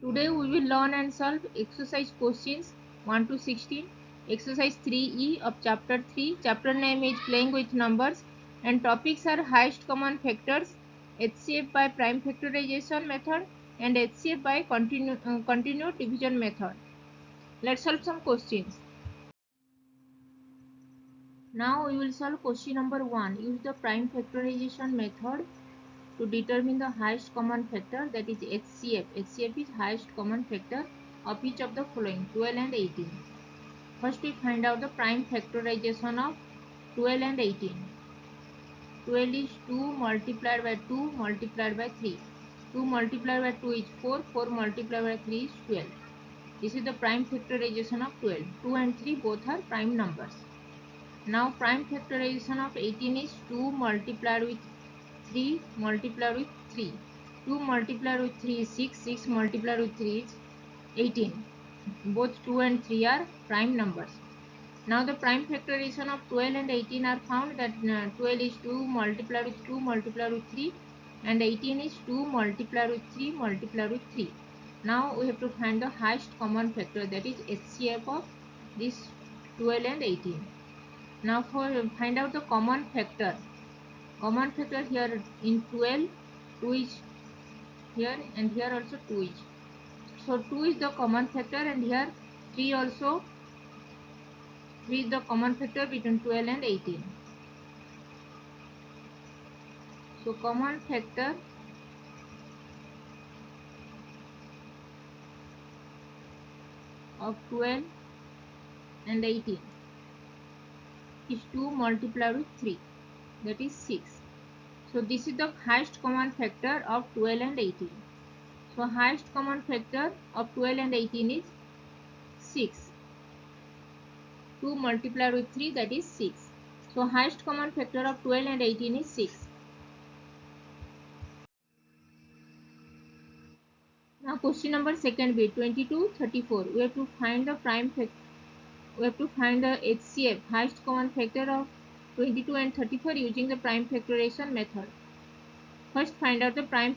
Today we will learn and solve exercise questions 1 to 16, exercise 3E of chapter 3. Chapter name is playing with numbers and topics are highest common factors, HCF by prime factorization method and HCF by continued division method. Let's solve some questions. Now we will solve question number 1. Use the prime factorization method to determine the highest common factor, that is HCF. HCF is highest common factor of each of the following 12 and 18. First we find out the prime factorization of 12 and 18. 12 is 2 multiplied by 2 multiplied by 3. 2 multiplied by 2 is 4. 4 multiplied by 3 is 12. This is the prime factorization of 12. 2 and 3 both are prime numbers. Now prime factorization of 18 is 2 multiplied with 3 multiplied with 3. 2 multiplied with 3 is 6. 6 multiplied with 3 is 18. Both 2 and 3 are prime numbers. Now the prime factorization of 12 and 18 are found, that 12 is 2 multiplied with 2 multiplied with 3 and 18 is 2 multiplied with 3 multiplied with 3. Now we have to find the highest common factor, that is HCF of this 12 and 18. Now for find out the common factor. Common factor here in 12, 2 is here and here also 2 is. So 2 is the common factor and here 3 also. 3 is the common factor between 12 and 18. So common factor of 12 and 18 is 2 multiplied with 3, that is 6. So this is the highest common factor of 12 and 18. So highest common factor of 12 and 18 is 6. 2 multiplied with 3, that is 6. So highest common factor of 12 and 18 is 6. Now question number second B, 22, 34. We have to find the prime factor. We have to find the HCF, highest common factor of 22 and 34 using the prime factorization method. First find out the prime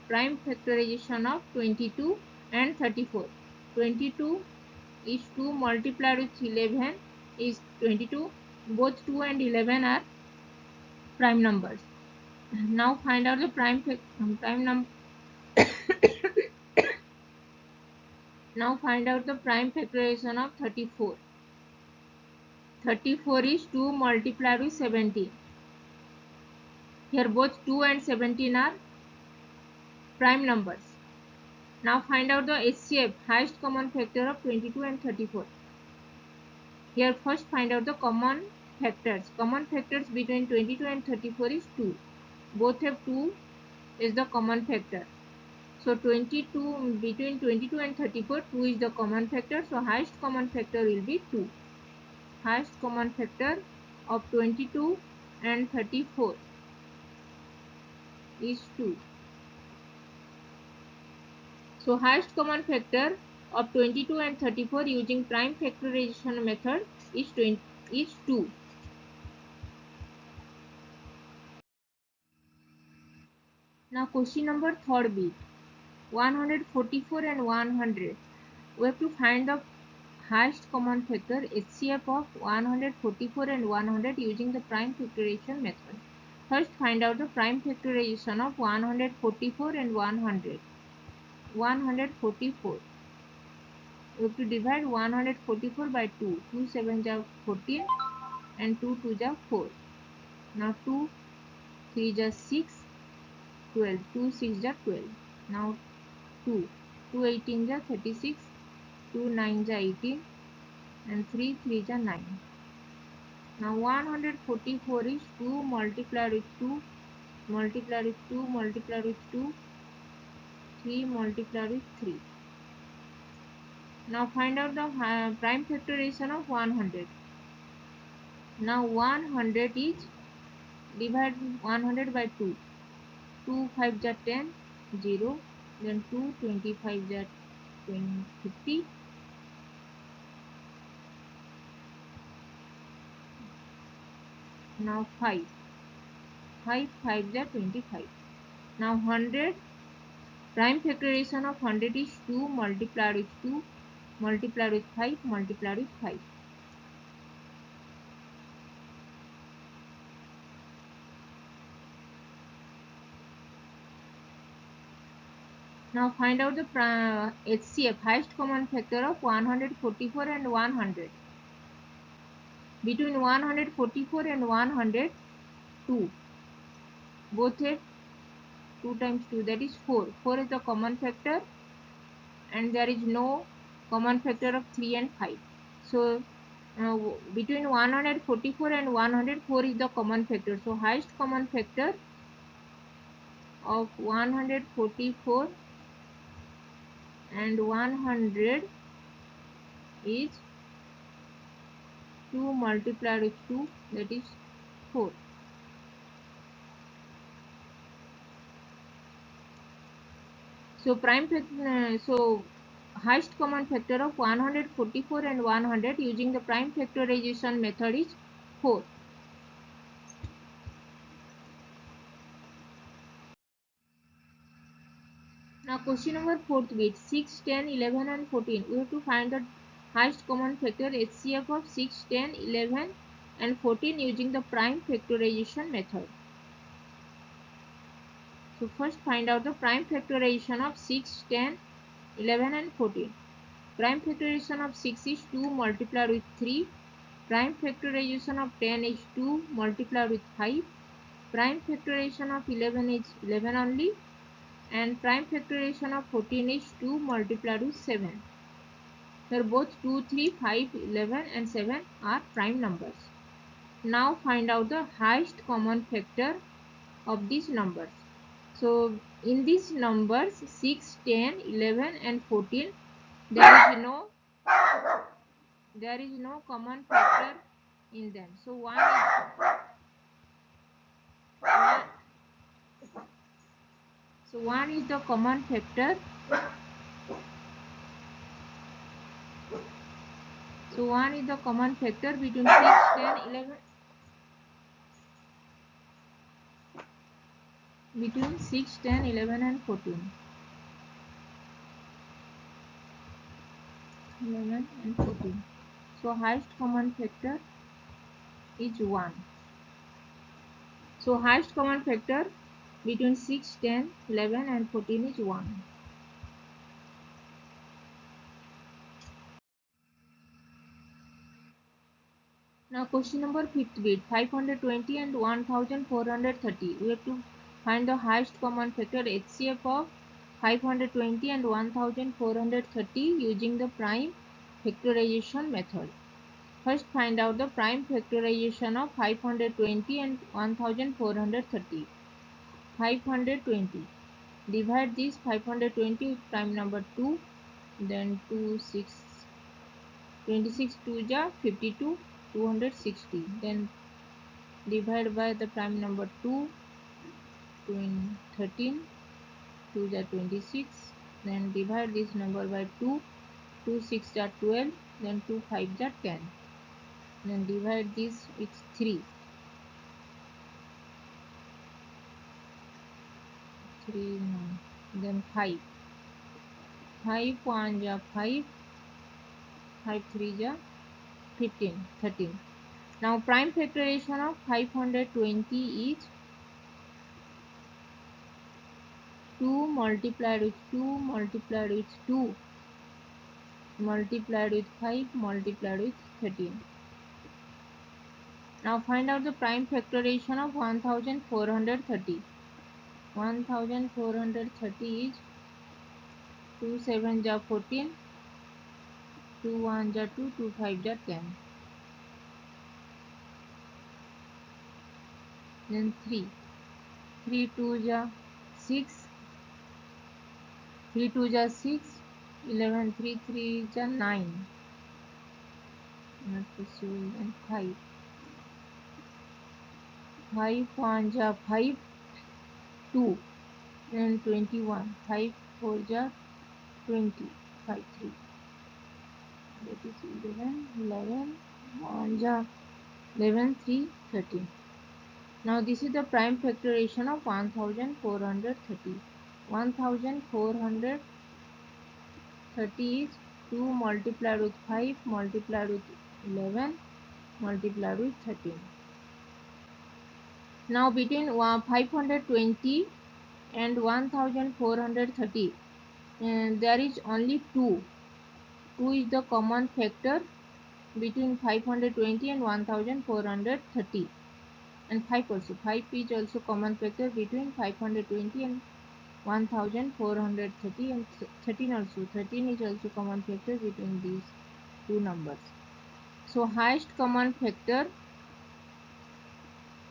factorization of 22 and 34. 22 is 2 multiplied with 11 is 22. Both 2 and 11 are prime numbers. Now find out the Now find out the prime factorization of 34. 34 is 2 multiplied with 17. Here both 2 and 17 are prime numbers. Now find out the HCF, highest common factor of 22 and 34. Here first find out the common factors. Common factors between 22 and 34 is 2. Both have 2 is the common factor. So 22 between 22 and 34, 2 is the common factor. So highest common factor will be 2. Highest common factor of 22 and 34 is 2. So highest common factor of 22 and 34 using prime factorization method is 2. Now question number third B, 144 and 100. We have to find the highest common factor HCF of 144 and 100 using the prime factorization method. First find out the prime factorization of 144 and 100. 144. We have to divide 144 by 2. 2 7 are 14 and 2 2 are 4. Now 2 3 are 6, 12. 2 6 are 12. Now 2 18 are 36, 2 9 are 18 and 3 3 are 9. Now 144 is 2 multiplied with 2 multiplied with 2 multiplied with 2, 3 multiplied with 3. Now find out the prime factorization of 100. Now 100 is divide 100 by 2. 2 5 are 10, 0. Then 2 25 are 50. Now 5 5 are 25. Now 100 Prime factorization of 100 is 2 multiplied with 2 multiplied with 5 multiplied with 5. Now find out the HCF, highest common factor of 144 and 100. Between 144 and 102, both have 2 times 2, that is 4. 4 is the common factor and there is no common factor of 3 and 5. So between 144 and 104 is the common factor. So highest common factor of 144 and 100 is 2 multiplied with 2, that is 4. So highest common factor of 144 and 100 using the prime factorization method is 4. Now question number 4th bit, 6, 10, 11 and 14. We have to find the highest common factor HCF of 6, 10, 11 and 14 using the prime factorization method. So first find out the prime factorization of 6, 10, 11 and 14. Prime factorization of 6 is 2 multiplied with 3. Prime factorization of 10 is 2 multiplied with 5. Prime factorization of 11 is 11 only. And prime factorization of 14 is 2 multiplied with 7. Here both 2, 3, 5, 11 and 7 are prime numbers. Now find out the highest common factor of these numbers. So in these numbers 6, 10, 11 and 14, there is no common factor in them. So one is the common factor. So 1 is the common factor between 6, 10, 11. Between 6, 10, 11 and 14. 11 and 14. So highest common factor is 1. So highest common factor between 6, 10, 11 and 14 is 1. Now question number 5th bit, 520 and 1430. We have to find the highest common factor HCF of 520 and 1430 using the prime factorization method. First find out the prime factorization of 520 and 1430. 520. Divide this 520 with prime number 2. Then 26 2 ja 52, 260. Then divide by the prime number 2. 13, 2 ja 26. Then divide this number by 2. 2 6 ja 12. Then 2 5 ja 10. Then divide this with 3. 3 9. Then 5. 5 1 ja 5. 5 3 ja 15, 13. Now prime factorization of 520 is 2 multiplied with 2 multiplied with 2 multiplied with 5 multiplied with 13. Now find out the prime factorization of 1430. 1430 is 2 7 ja 14, 2 1 ja 2, 2 5 ja 10. Then 3. 3 2 ja 6. 3 2 ja 6. 11 3 3 ja 9. Not possible. Then 5. 5 1 ja 5. 2. Then 21. 5 4 ja 20. 5 3. That is 11. 11 1 ja 11 3 13. Now this is the prime factorization of 1430. 1430 is 2 multiplied with 5 multiplied with 11 multiplied with 13. Now between 520 and 1430 there is only 2. 2 is the common factor between 520 and 1430, and 5 also. 5 is also common factor between 520 and 1430, and 13 also. 13 is also common factor between these two numbers. So highest common factor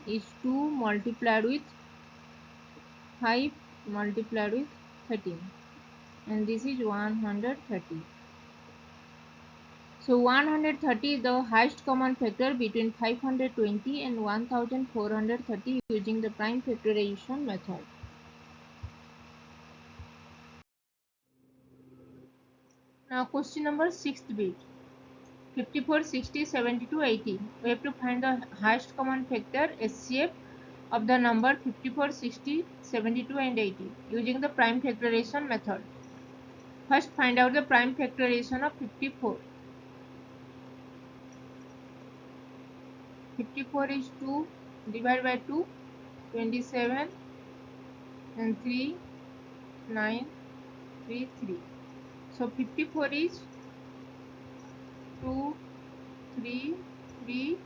is 2 multiplied with 5 multiplied with 13, and this is 130. So 130 is the highest common factor between 520 and 1430 using the prime factorization method. Now question number 6th bit. 54, 60, 72, 80. We have to find the highest common factor SCF of the number 54, 60, 72 and 80 using the prime factorization method. First find out the prime factorization of 54. 54 is 2 divided by 2, 27 and 3, 9, 3, 3. So 54 is 2, 3, 3,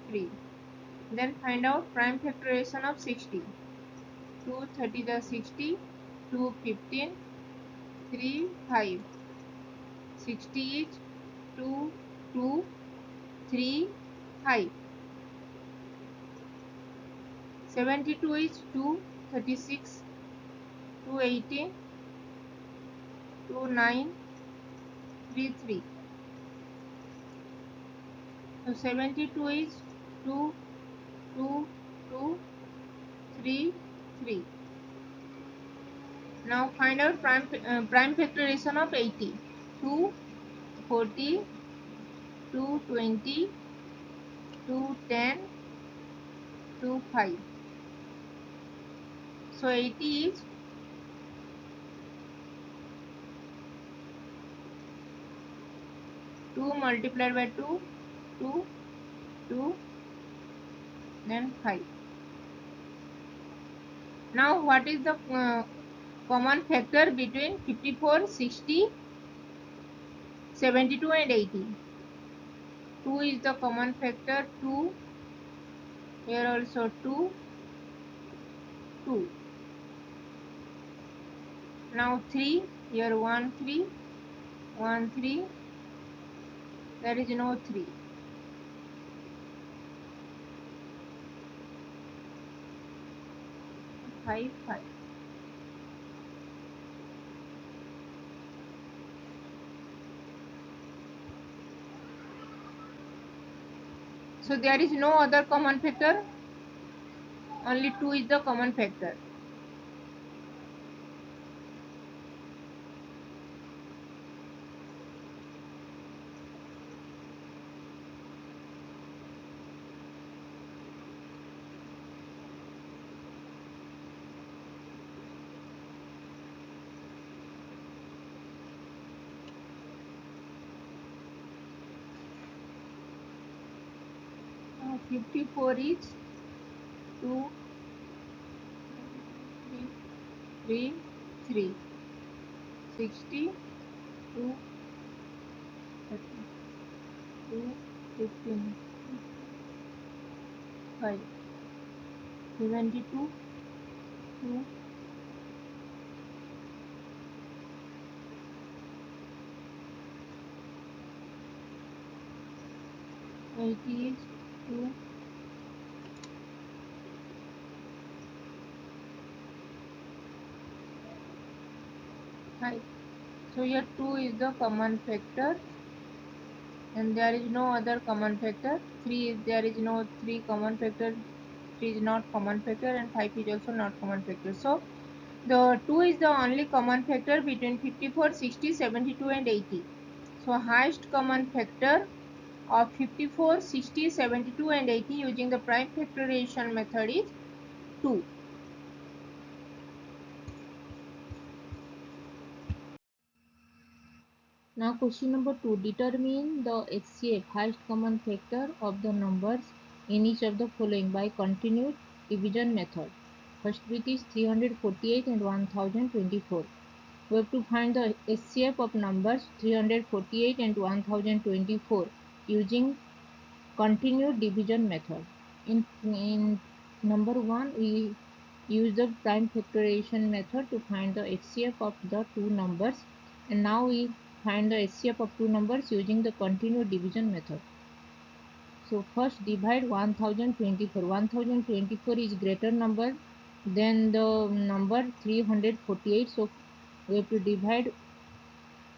3. Then find out prime factorization of 60. 2 30 the 60, 2 15, 3 5. 60 is 2, 2, 3, 5. 72 is 2 36, 2 18, 2 9, 3 3. So 72 is 2, 2, 2, 3, 3. Now find out prime factorization of 80. 2 40, 2 20, 2 10, 2 5. So 80 is 2 multiplied by 2, 2, 2, then 5. Now what is the common factor between 54, 60, 72 and 80? 2 is the common factor, 2, here also 2, 2. Now 3, here 1, 3, 1, 3, there is no 3. 5, 5. So there is no other common factor, only 2 is the common factor. Now 54 is 2, 3, 3, 60, 2, 30, 2, 15, 5, 72, 2, 80 is 2, 5. So here 2 is the common factor and there is no other common factor. 3 is, there is no 3 common factor, 3 is not common factor, and 5 is also not common factor. So the 2 is the only common factor between 54, 60, 72 and 80. So highest common factor of 54, 60, 72 and 80 using the prime factorization method is 2. Now question number 2. Determine the HCF, highest common factor of the numbers in each of the following by continued division method. First bit is 348 and 1024. We have to find the HCF of numbers 348 and 1024 using continued division method. In number 1, we use the prime factorization method to find the HCF of the two numbers, and now we find the HCF of two numbers using the continued division method. So first divide 1024. 1024 is greater number than the number 348. So we have to divide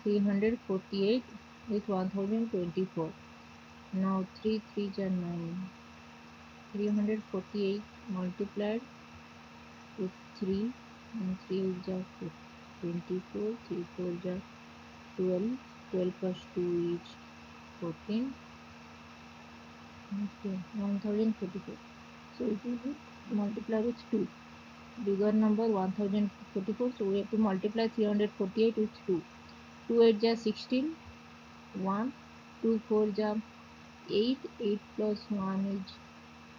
348 with 1024. Now 3 3s are 9. 348 multiplied with 3 and 3 is 24, 3 4 is 12, 12 plus 2 is 14, okay, 1044. So it will be multiply with 2, bigger number 1044, so we have to multiply 348 with 2. 2 8 is 16, 1, 2 4 is 8, 8 plus 1 is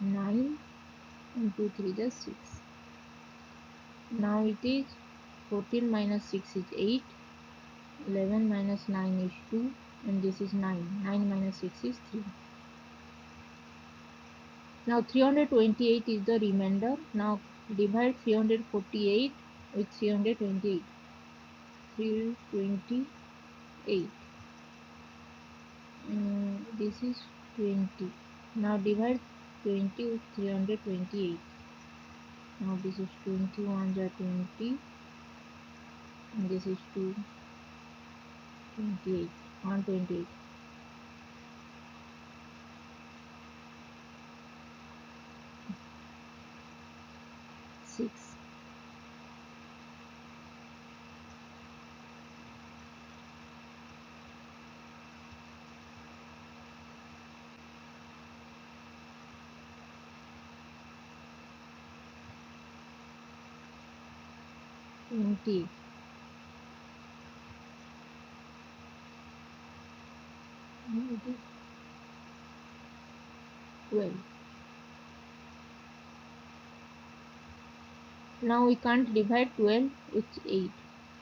9, and 2 3 is 6. Now it is 14 minus 6 is 8, 11 minus 9 is 2, and this is 9. 9 minus 6 is 3. Now 328 is the remainder. Now divide 348 with 328. 328. This is 20. Now divide 20 with 328. Now this is 21 is 20, and this is 2, 28, 128. 6. Now it is 12. Now we can't divide 12 with 8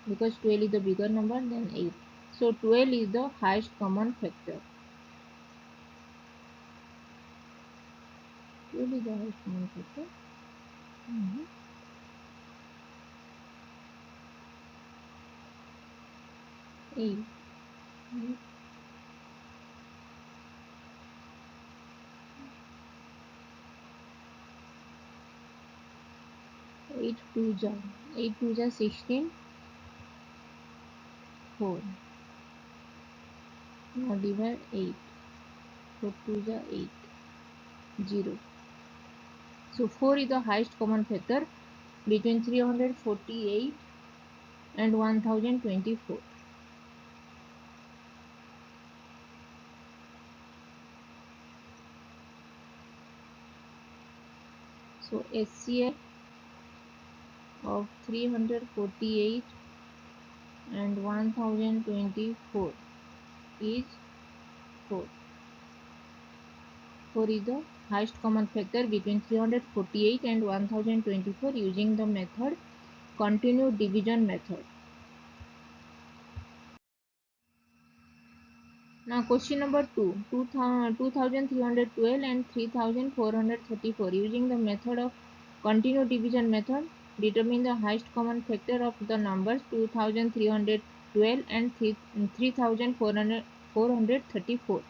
because 12 is the bigger number than 8. So 12 is the highest common factor. 12 is the highest common factor. 8. 8 2s are 8 2s are 16, 4. Now divide 8. 4 2s are 8, 0. So 4 is the highest common factor between 348 and 1024. So HCF of 348 and 1024 is 4. 4 is the highest common factor between 348 and 1024 using the method continued division method. Now question number 2. 2312 and 3434 using the method of continued division method determine the highest common factor of the numbers 2312 and 3434.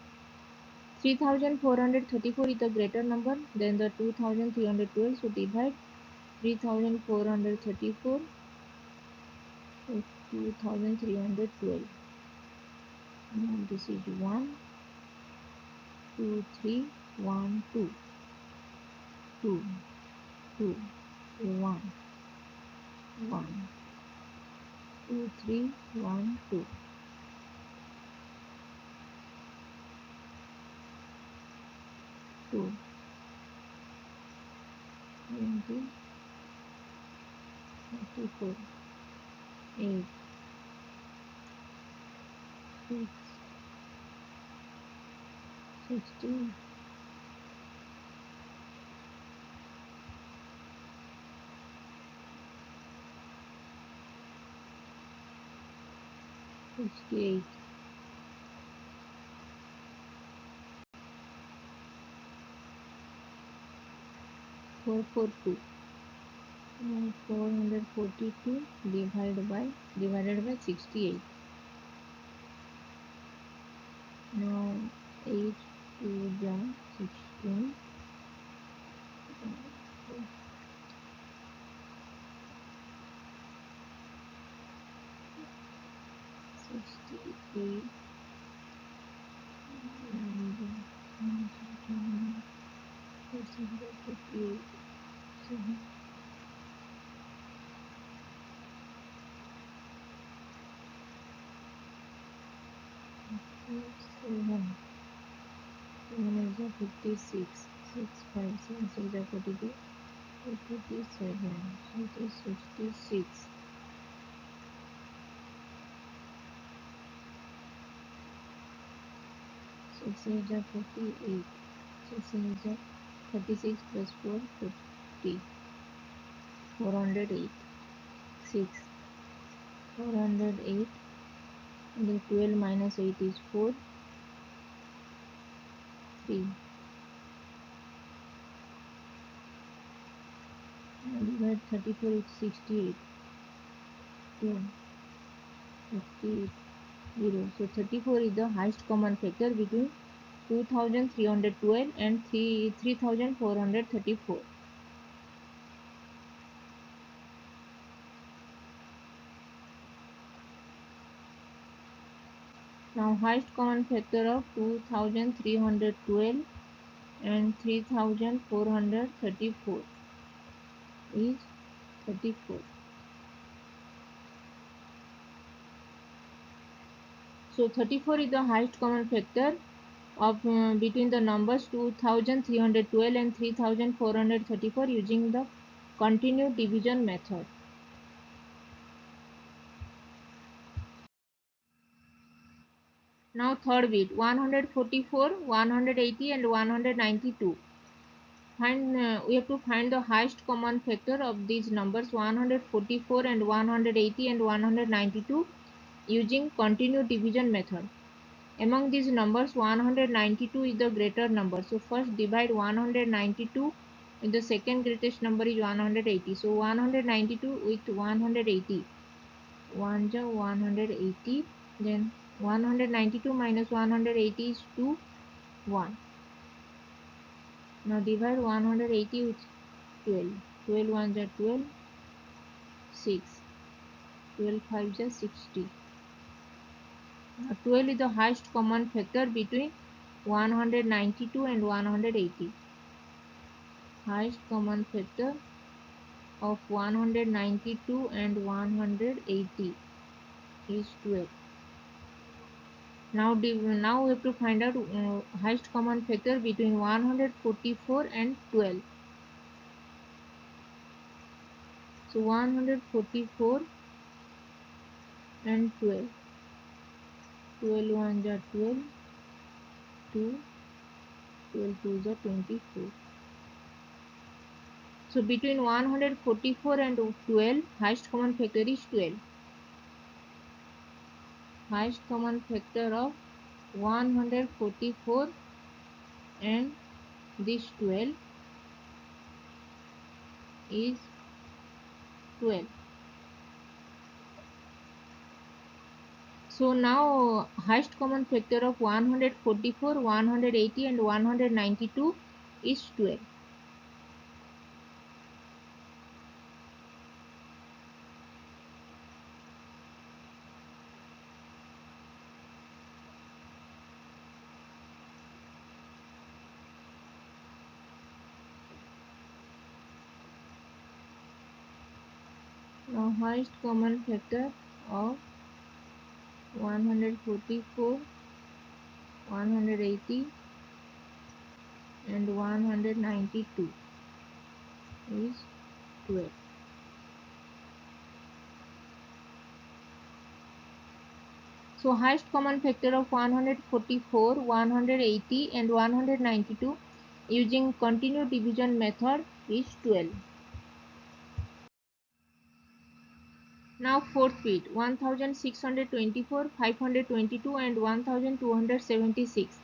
3434 is the greater number than the 2312, so divide 3434 with 2312. Now this is 1, 2, 3, 1, 2, 2, 2, 1, 1, 2, 3, 1, 2. 2, 20, 34, 8, 16, 68, 442. Now 442 divided by 68. Now 8 to the 16. 68 and 7 is a 56, 6, 5, 6 is a 42, 57, so it is 56. 6 is a 48, 6 is a 36 plus 4, 50, 408, 6, 408, and then 12 minus 8 is 4, 3. Now divide 34 with 68, 2, 58, 0. So 34 is the highest common factor between 2312 and 3434. Now highest common factor of 2312 and 3434 is 34. So 34 is the highest common factor of between the numbers 2312 and 3434 using the continued division method. Now third bit, 144, 180 and 192. We have to find the highest common factor of these numbers 144 and 180 and 192 using continued division method. Among these numbers 192 is the greater number. So first divide 192 and the second greatest number is 180. So 192 with 180. 1 is 180. Then 192 minus 180 is 2, 1. Now divide 180 with 12. 12 1s are 12, 6. 12 5s are 60. Now 12 is the highest common factor between 192 and 180. Highest common factor of 192 and 180 is 12. Now we have to find out highest common factor between 144 and 12. So 144 and 12. 12 1s are 12, 2, 12 2s are 24. So between 144 and 12, highest common factor is 12. Highest common factor of 144 and this 12 is 12. So now highest common factor of 144, 180 and 192 is 12. Now highest common factor of 144, 180 and 192 is 12. So highest common factor of 144, 180 and 192 using continued division method is 12. Now fourth bit, 1624, 522 and 1276.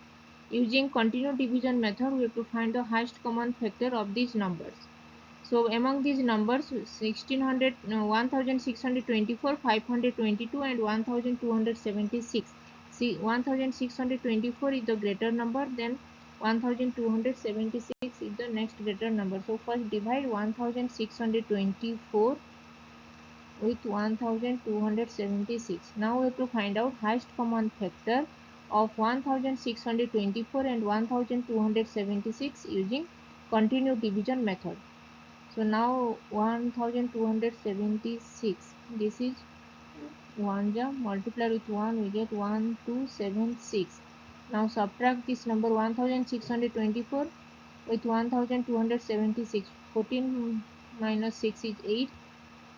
Using continued division method, we have to find the highest common factor of these numbers. So among these numbers, 1624, 522 and 1276. See, 1624 is the greater number, then 1276 is the next greater number. So first divide 1624 with 1276. Now we have to find out highest common factor of 1624 and 1276 using continued division method. So now 1276, this is 1 multiplied with 1, we get 1276. Now subtract this number 1624 with 1276. 14 minus 6 is 8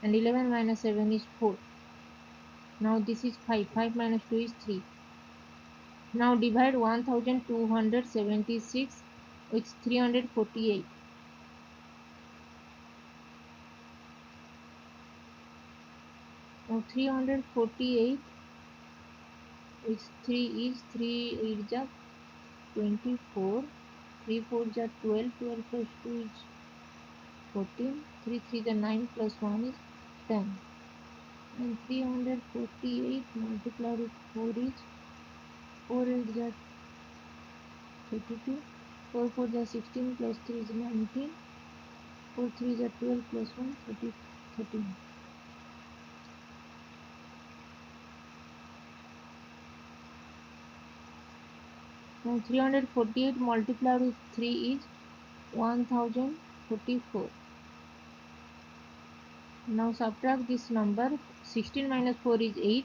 and 11 minus 7 is 4. Now this is 5. 5 minus 2 is 3. Now divide 1276 with 348. Now 348 with 3 is 3 8 ja 24. 3 4 ja 12. 12 plus 2 is 14. 3 3 ja 9 plus 1 is 10. And 348 multiplied with 4 is 4 8 ja 32. 4 4 ja 16 plus 3 is 19. 4 3 ja 12 plus 1 13. Now 348 multiplied with 3 is 1044. Now subtract this number. 16 minus 4 is 8.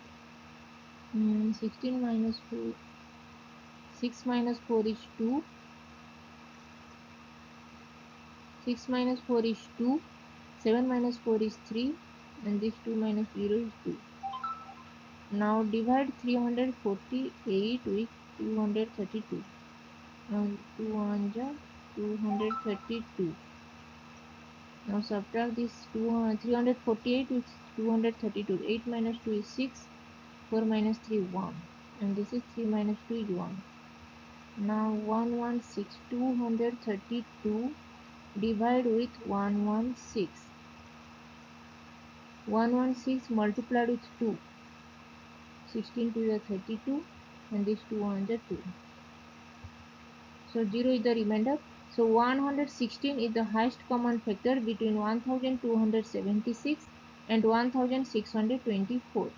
16 minus 4, 6 minus 4 is 2. 6 minus 4 is 2. 7 minus 4 is 3. And this 2 minus 0 is 2. Now divide 348 with 232. Now 2 1 ja 232. Now subtract this 348 with 232. 8 minus 2 is 6. 4 minus 3 1. And this is 3 minus 2 is 1. Now 116. 232 divide with 116. 116 multiplied with 2. 16 to the 32 and this 2 1 the 2. So 0 is the remainder. So 116 is the highest common factor between 1276 and 1624.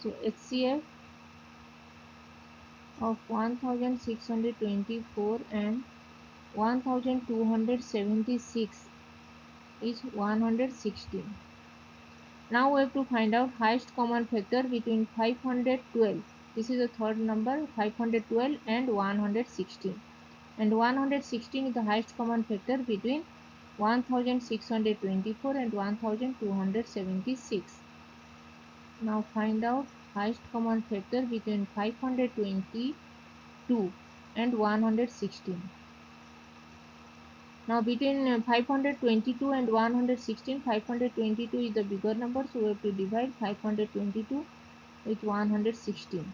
So HCF of 1624 and 1276 is 116. Now we have to find out highest common factor between 512. This is the third number, 512 and 116. And 116 is the highest common factor between 1624 and 1276. Now find out highest common factor between 522 and 116. Now between 522 and 116, 522 is the bigger number, so we have to divide 522 with 116.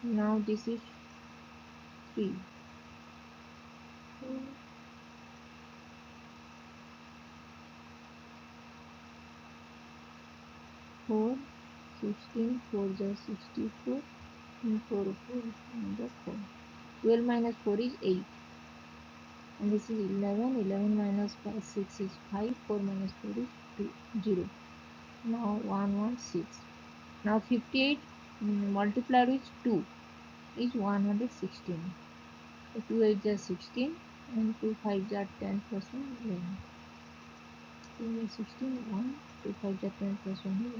Now this is 3. 4, 16, 4 is 64, and 4, 4, and 4. 12 minus 4 is 8. And this is 11. 11 minus 5, 6 is 5. 4 minus 4 is 2, 0. Now 116. Now 58 multiplied with 2 is 116. So 2 8 is 16 and 2 5 is 10 plus 1 11. 2 is 16 1, 2 5 is 10 plus 1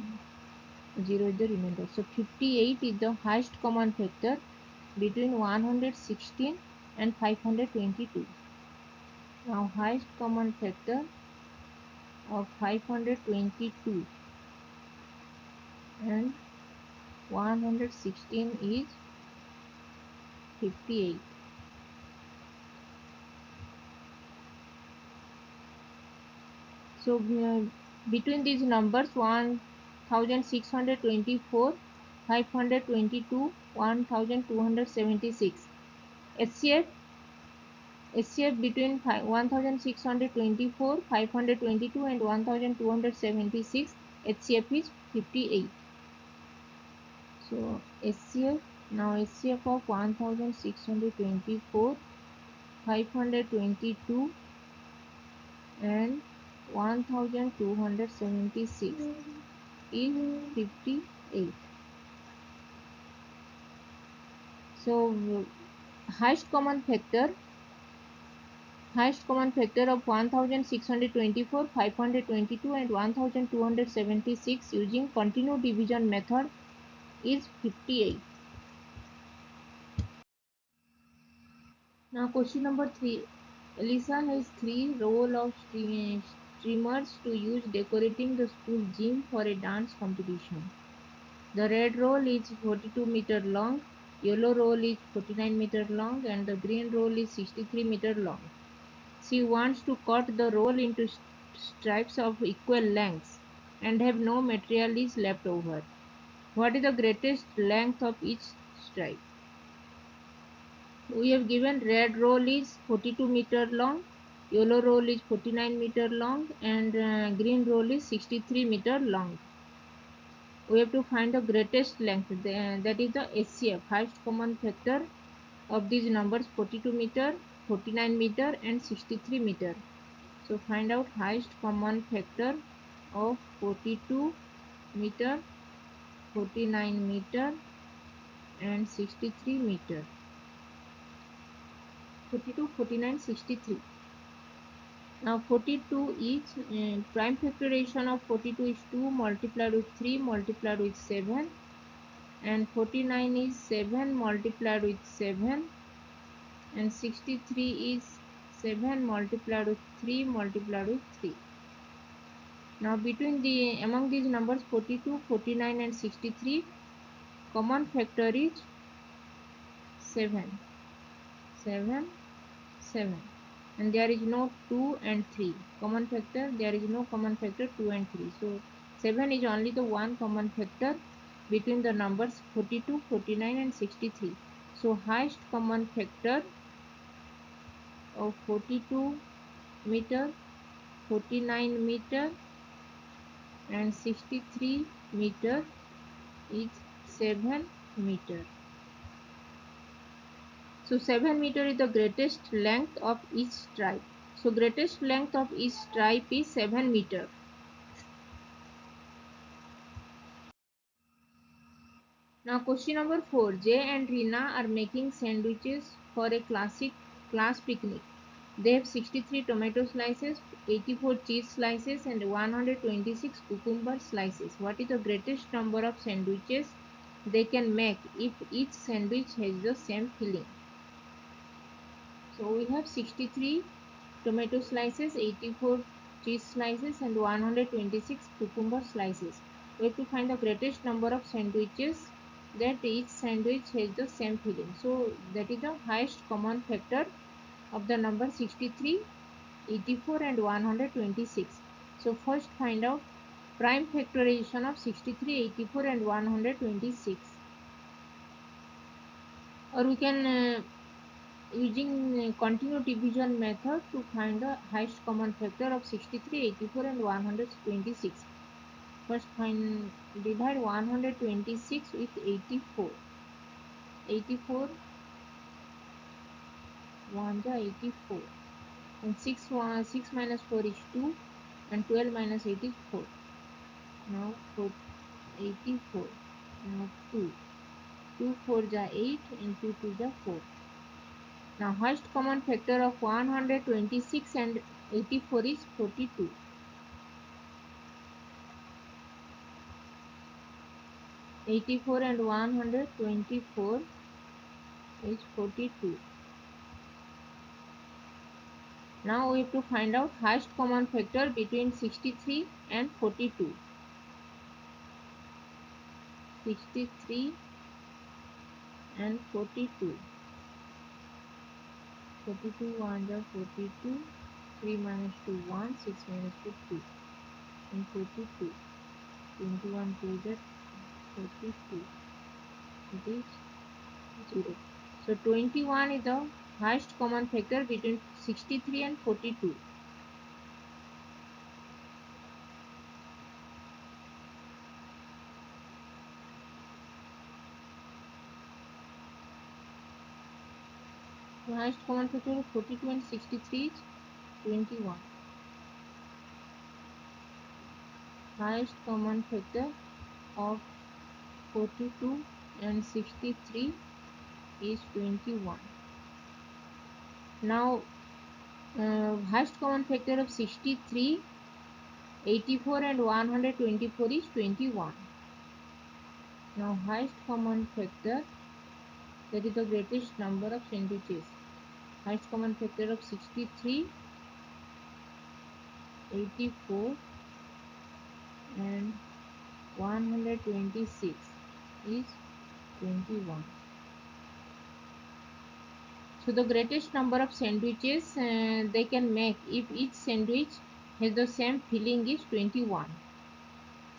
11. 0 is the remainder. So 58 is the highest common factor between 116 and 522. Now highest common factor of 522 and 116 is 58. So between these numbers 1624, 522, 1276. HCF between 1624, 522 and 1276, HCF is 58. So HCF, now HCF of 1624, 522 and 1276 is 58. So highest common factor of 1624, 522 and 1276 using continuous division method is 58. Now question number 3. Elisa has 3 rolls of streamers to use decorating the school gym for a dance competition. The red roll is 42 meter long, yellow roll is 49 meter long and the green roll is 63 meter long. She wants to cut the roll into stripes of equal lengths and have no material is left over. What is the greatest length of each stripe? We have given red roll is 42 meter long, yellow roll is 49 meter long and green roll is 63 meter long. We have to find the greatest length, that is the HCF, highest common factor of these numbers 42 meter, 49 meter and 63 meter. So find out highest common factor of 42 meter, 49 meter and 63 meter. 42, 49, 63. Now 42 is prime factorization of 42 is 2 multiplied with 3 multiplied with 7 and 49 is 7 multiplied with 7 and 63 is 7 multiplied with 3 multiplied with 3. Now among these numbers 42, 49 and 63, common factor is 7, 7, 7 and there is no 2 and 3. Common factor, there is no common factor 2 and 3. So 7 is only the one common factor between the numbers 42, 49 and 63. So highest common factor of 42 meter, 49 meter and 63 meter is 7 meter. So 7 meter is the greatest length of each stripe. So greatest length of each stripe is 7 meter. Now question number 4. Jay and Rina are making sandwiches for a class picnic. They have 63 tomato slices, 84 cheese slices and 126 cucumber slices. What is the greatest number of sandwiches they can make if each sandwich has the same filling? So we have 63 tomato slices, 84 cheese slices and 126 cucumber slices. We have to find the greatest number of sandwiches that each sandwich has the same filling. So that is the highest common factor of the number 63, 84 and 126. So first find out prime factorization of 63, 84 and 126. Or we can using continuous division method to find the highest common factor of 63, 84 and 126. First divide 126 with 84. 84 1 is 84 and 6 minus 4 is 2 and 12 minus 8 is 4. Now 84. Now 2. 2 4 is 8 and 2 2 is 4. Now highest common factor of 126 and 84 is 42. 84 and 124 is 42. Now we have to find out highest common factor between 63 and 42. 63 and 42. 42 1 are 42. 3 minus 2 1. 6 minus 2 2. And 42. 21 2 is 42. It is 0. So 21 is the highest common factor between 63 and 42. The highest common factor of 42 and 63 is 21. Highest common factor of 42 and 63 is 21. Now highest common factor of 63, 84 and 124 is 21. Now highest common factor, that is the greatest number of sandwiches. Highest common factor of 63, 84 and 126 is 21. So the greatest number of sandwiches they can make if each sandwich has the same filling is 21.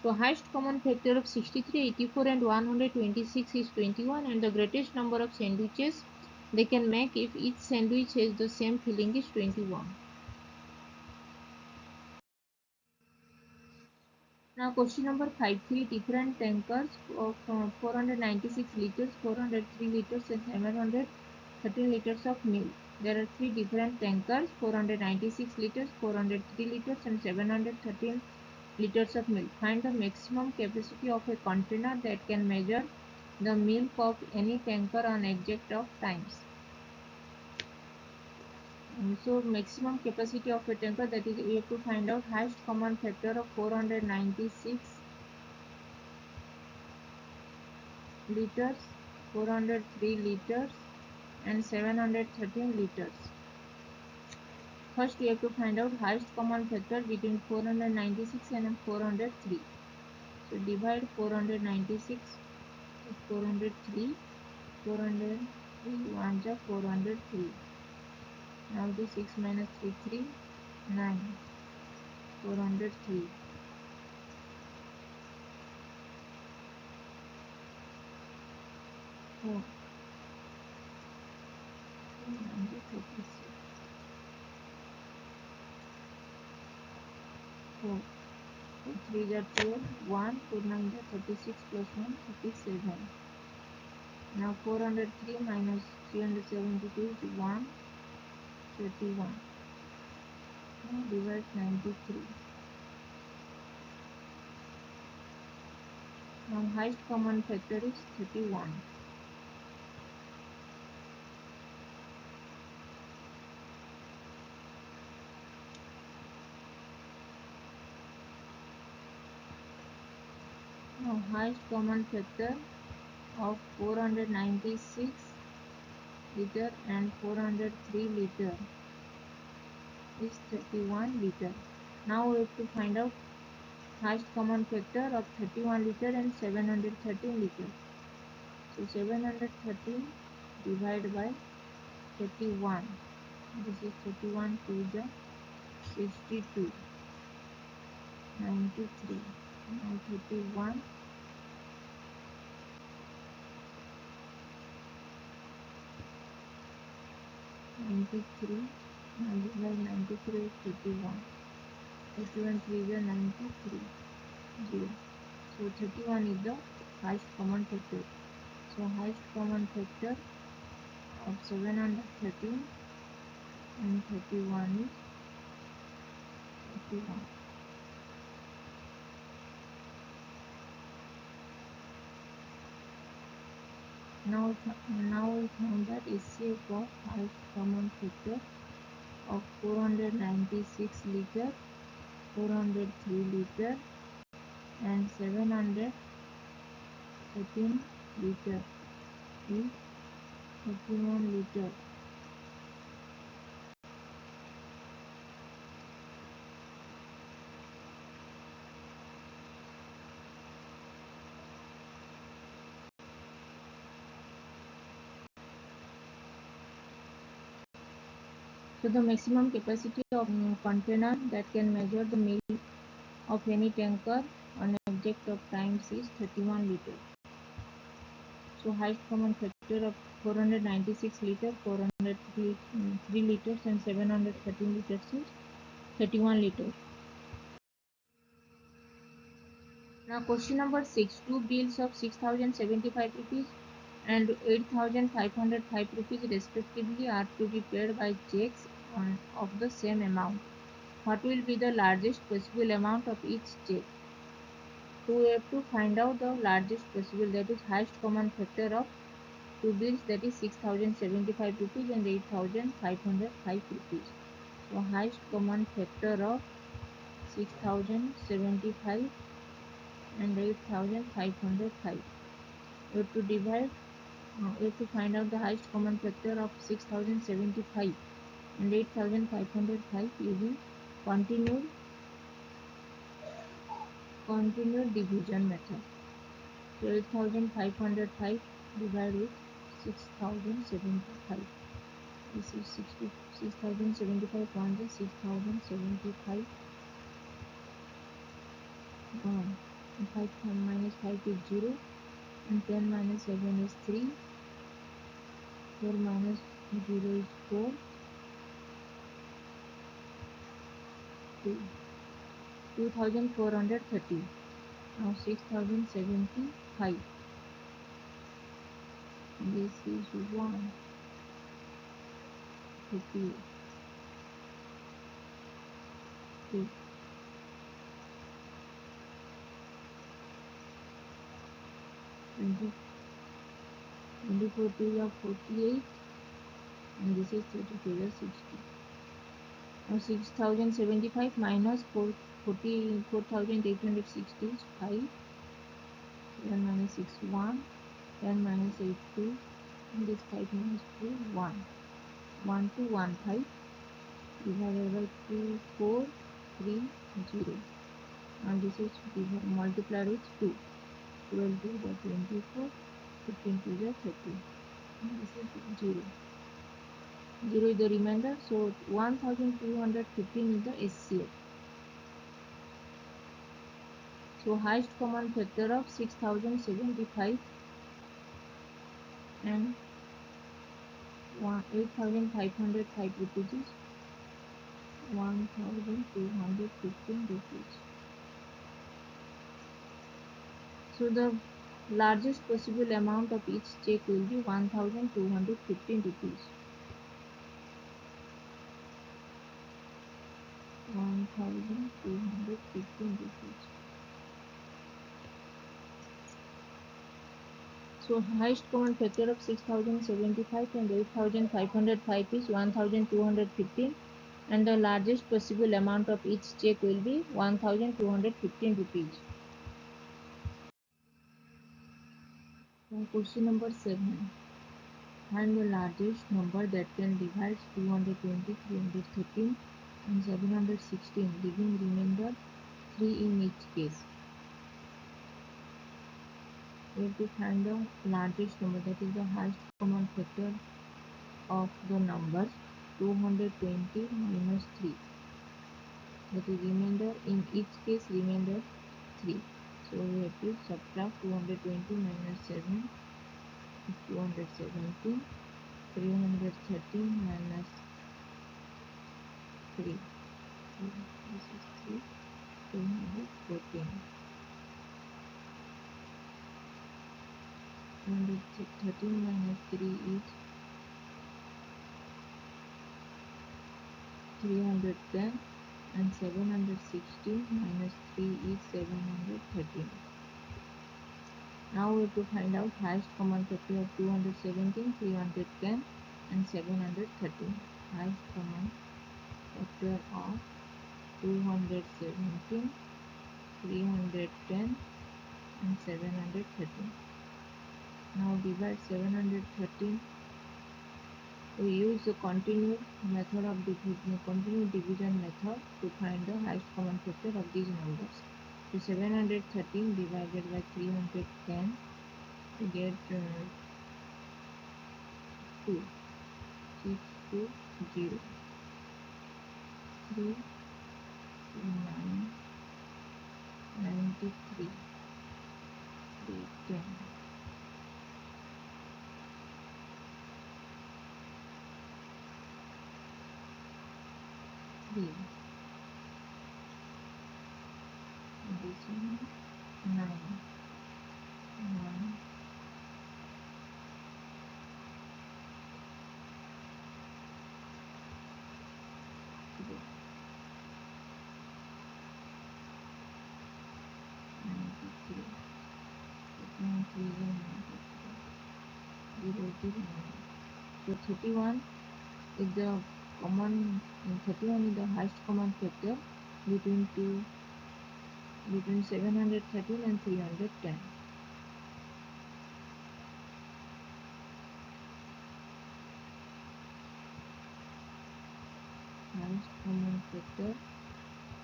So highest common factor of 63, 84 and 126 is 21, and the greatest number of sandwiches they can make if each sandwich has the same filling is 21. Now question number 5, 3 different tankers of 496 liters, 403 liters and 713 liters of milk. There are 3 different tankers, 496 liters, 403 liters and 713 liters of milk. Find the maximum capacity of a container that can measure the milk of any tanker on exact of times. So maximum capacity of a tanker, that is we have to find out highest common factor of 496 liters, 403 liters and 713 liters. First we have to find out highest common factor between 496 and 403. So divide 496 with 403. 403 1 is 403. Now the 6 minus 3 3 9. 403. Oh. 4. 4 3 are 12. 1. 4 9 are 36 plus 1 37. Now 403 minus 372 is 1 31. Now divide 93. Now highest common factor is 31. Now highest common factor of 496 liter and 403 liter is 31 liter. Now we have to find out highest common factor of 31 liter and 713 liter. So 713 divided by 31. This is 31 2 is 62. 93. Now 31. 93. Now divide 93 with 31. 31 3 is 93. 0. So 31 is the highest common factor. So highest common factor of 713 and 31 is 31. Now we found that HCF of highest common factor of 496 liter, 403 liter and 713 liter is 31 liter. So the maximum capacity of container that can measure the milk of any tanker on an object of times is 31 liter. So highest common factor of 496 liter, 403 liters and 713 liters is 31 liters. Now question number 6. Two bills of 6075 rupees and 8505 rupees respectively are to be paid by checks of the same amount. What will be the largest possible amount of each check? So we have to find out the largest possible, that is highest common factor of two bills, that is 6075 rupees and 8505 rupees. So highest common factor of 6075 and 8505. We have to divide, we have to find out the highest common factor of 6075 and 8505 using continued division method. So 8505 divided with 6075. This is 6075 on the 6075. 5 minus 5 is 0 and 10 minus 7 is 3. 4 minus 0 is 4. 2430. Now 6075. This is 1. 50. 2. 24 2 are 48 and this is 32 are 60. Now 6075 minus 4860 is 5. 7 minus 6 1. 10 minus 8 2 and this 5 minus 2 1. 1 to 1 5 divided by 2 4 3 0. And this is multiplied with 2. 12 to the 24, 15 to the 30. And this is 0. 0 is the remainder, so 1215 is the SCF. So highest common factor of 6075 and 8505 rupees is 1215 rupees. So the largest possible amount of each check will be 1215 rupees. 1215 rupees. So highest common factor of 6075 and 8505 is 1215 and the largest possible amount of each check will be 1215 rupees. Now question number 7. Find the largest number that can divide 220, 313 and 716, leaving remainder 3 in each case. We have to find the largest number, that is the highest common factor of the numbers 220 minus 3. That is remainder, in each case remainder 3. So we have to subtract 220 minus 7 is 217. 313 minus 3. So this is 3. 214. 213 minus 3 is 310 and 716 minus 3 is 713. Now we have to find out highest common factor of 217, 310 and 713. Highest common factor of 217, 310 and 713. Now divide 713. We use the continued division method to find the highest common factor of these numbers. So 713 divided by 310, we get 2. 620. 3, 9, 93, 310. 3, this one, 9, 1, 3, 93, 3 and 93, 0, 0, 9. So 31 is the common, 31 is the highest common factor between 713 and 310. Highest common factor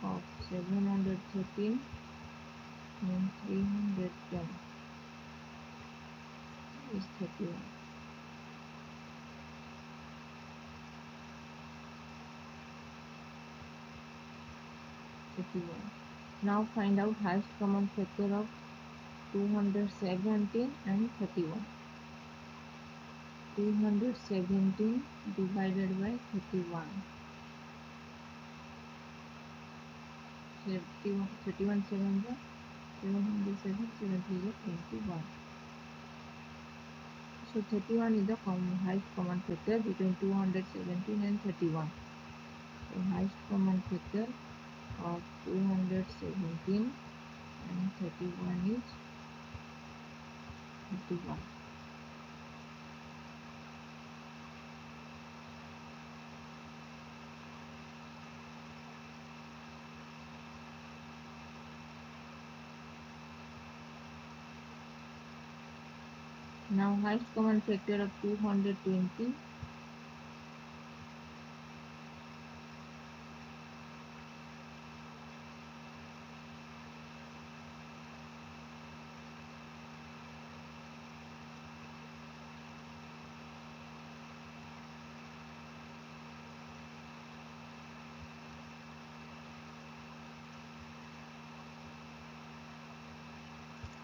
of 713 and 310 is 31. 31. Now find out highest common factor of 217 and 31. 217 divided by 31. 31 7 is 707, 7 3 is 21. So 31 is the highest common factor between 217 and 31. So highest common factor of 217 and 31 is 31. Now highest common factor of 220 .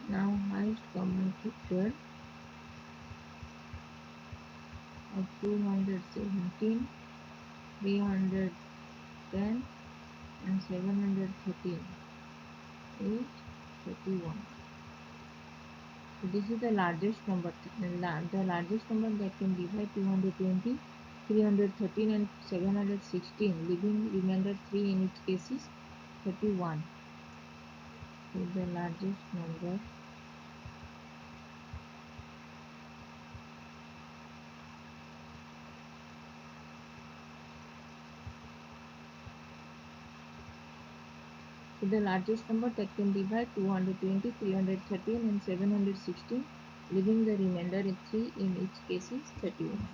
Now highest common factor of 217, 310 and 713 is 31. So this is the largest number. The largest number that can divide 220, 313 and 716, leaving remainder 3 in each case is 31. So the largest number that can divide 220, 313 and 716, leaving the remainder in 3 in each case is 31.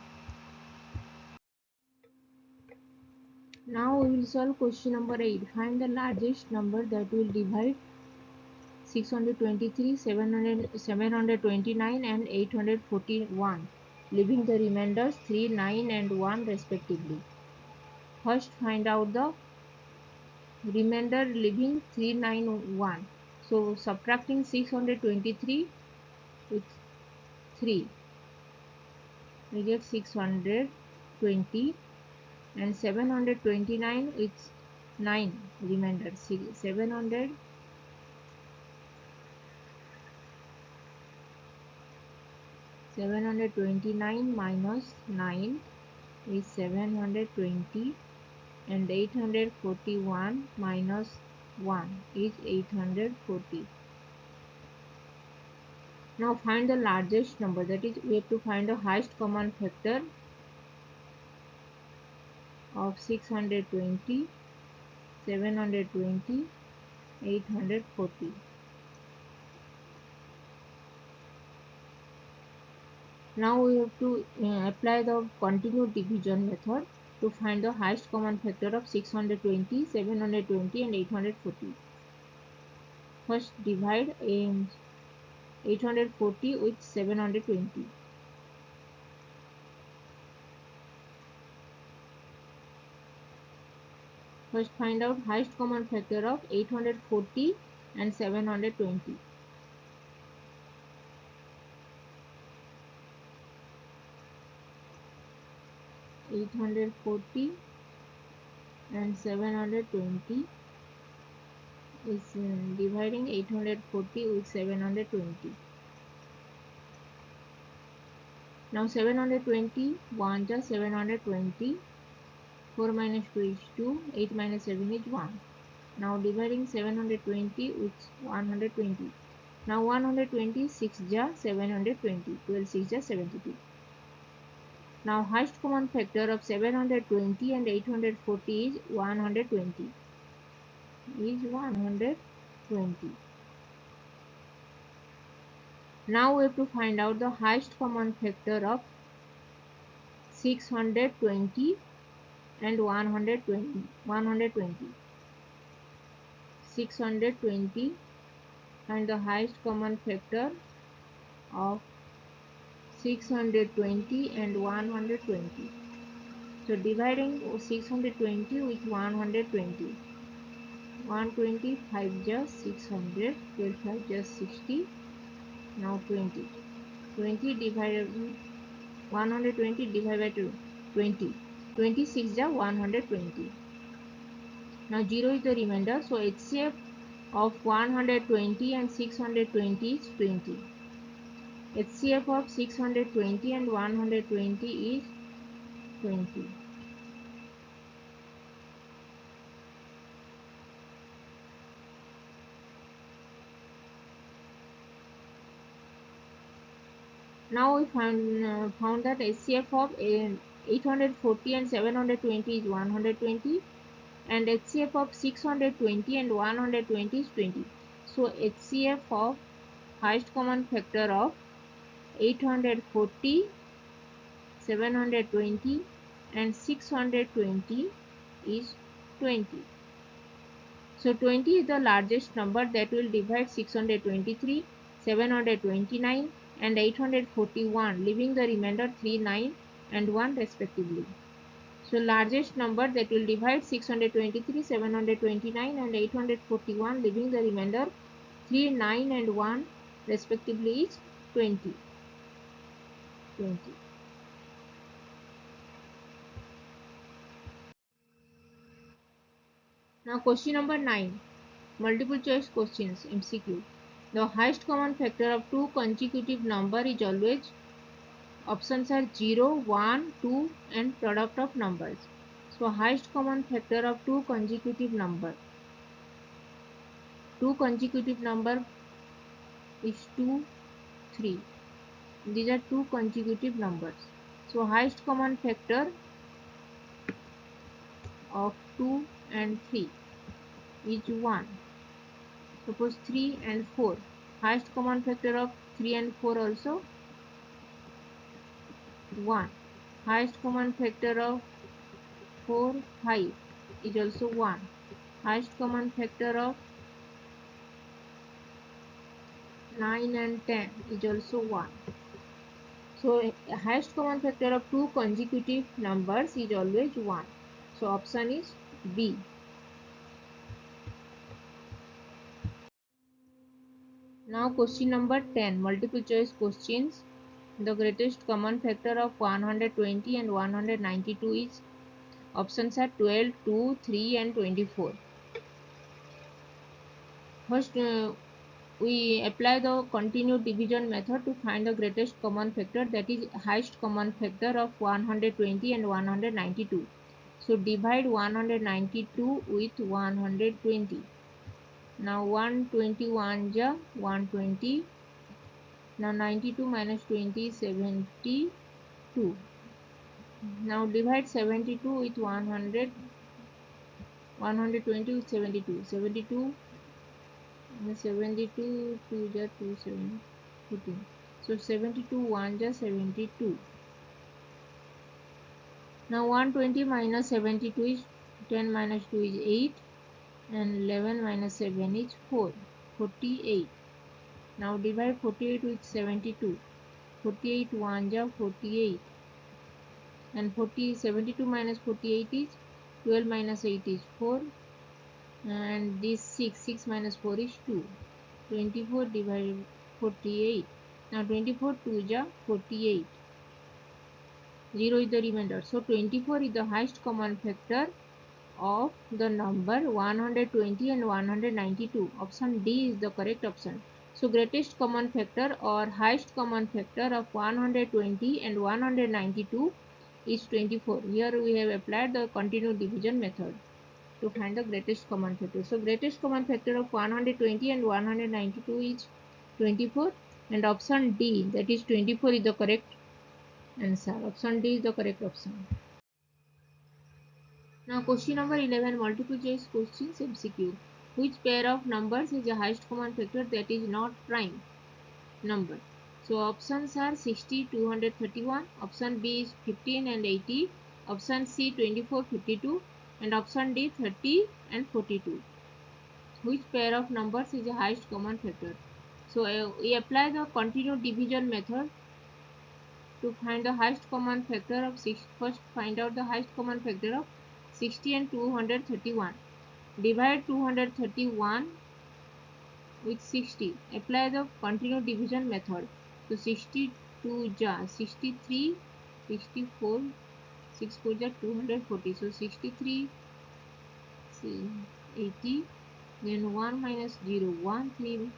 Now we will solve question number 8. Find the largest number that will divide 623, 729 and 841, leaving the remainders 3, 9 and 1 respectively. First find out the remainder leaving 3, 9, 1. So subtracting 623 with 3, we get 620, and 729 with 9 remainder. 729 minus 9 is 720, and 841 minus 1 is 840. Now find the largest number, that is we have to find the highest common factor of 620, 720, 840. Now we have to apply the continued division method to find the highest common factor of 620, 720 and 840. First divide 840 with 720. First find out highest common factor of 840 and 720. 840 and 720 is dividing 840 with 720. Now 720, 1 just 720, 4 minus 2 is 2, 8 minus 7 is 1. Now dividing 720 with 120. Now 120, 6 ja 720, 12 6 ja 72. Now highest common factor of 720 and 840 is 120. Is 120. Now we have to find out the highest common factor of 620 and 120. 620 and the highest common factor of 620 and 120. So dividing 620 with 120. 120, 5 just 600, 12 5 just 60. Now 20. 20 divided 120 divided by 20. 26 ja 120. Now 0 is the remainder. So HCF of 120 and 620 is 20. HCF of 620 and 120 is 20. Now we found that HCF of 840 and 720 is 120 and HCF of 620 and 120 is 20. So HCF of highest common factor of 840, 720 and 620 is 20. So 20 is the largest number that will divide 623, 729 and 841, leaving the remainder 3, 9 and 1 respectively. So largest number that will divide 623, 729 and 841, leaving the remainder 3, 9 and 1 respectively is 20. 20. Now question number 9. Multiple choice questions, MCQ. The highest common factor of two consecutive number is always, options are 0, 1, 2 and product of numbers. So highest common factor of two consecutive number. Two consecutive number is 2, 3. These are two consecutive numbers. So highest common factor of 2 and 3 is 1. Suppose 3 and 4. Highest common factor of 3 and 4 also 1. Highest common factor of 4, 5 is also 1. Highest common factor of 9 and 10 is also 1. So highest common factor of two consecutive numbers is always 1. So option is B. Now question number 10, multiple choice questions. The greatest common factor of 120 and 192 is, options are 12, 2, 3 and 24. First we apply the continued division method to find the greatest common factor, that is highest common factor of 120 and 192. So divide 192 with 120. Now 121 ja 120. Now 92 minus 20 is 72. Now divide 72 with 100. 120 with 72. 72 72 2 ja 2 7 14. So 72 1 ja 72. Now 120 minus 72 is 10 minus 2 is 8 and 11 minus 7 is 4. 48. Now divide 48 with 72. 48 1 ja 48 and 72 minus 48 is 12 minus 8 is 4, and this 6 minus 4 is 2. 24 divided 48. Now 24 2 ja 48. 0 is the remainder. So 24 is the highest common factor of the number 120 and 192. Option D is the correct option. So greatest common factor or highest common factor of 120 and 192 is 24. Here we have applied the continuous division method to find the greatest common factor. So greatest common factor of 120 and 192 is 24, and option D, that is 24, is the correct answer. Option D is the correct option. Now question number 11, multiple choice questions MCQ. Which pair of numbers is the highest common factor that is not prime number? So options are 60, 231, option B is 15 and 80, option C 24, 52, and option D 30 and 42. Which pair of numbers is the highest common factor? So we apply the continuous division method to find the highest common factor of 6. First find out the highest common factor of 60 and 231. Divide 231 with 60. Apply the continuous division method. So 62 ja 63, 64, 6 4 ja 240. So 63, 80, then 1 minus 0, 1, 3,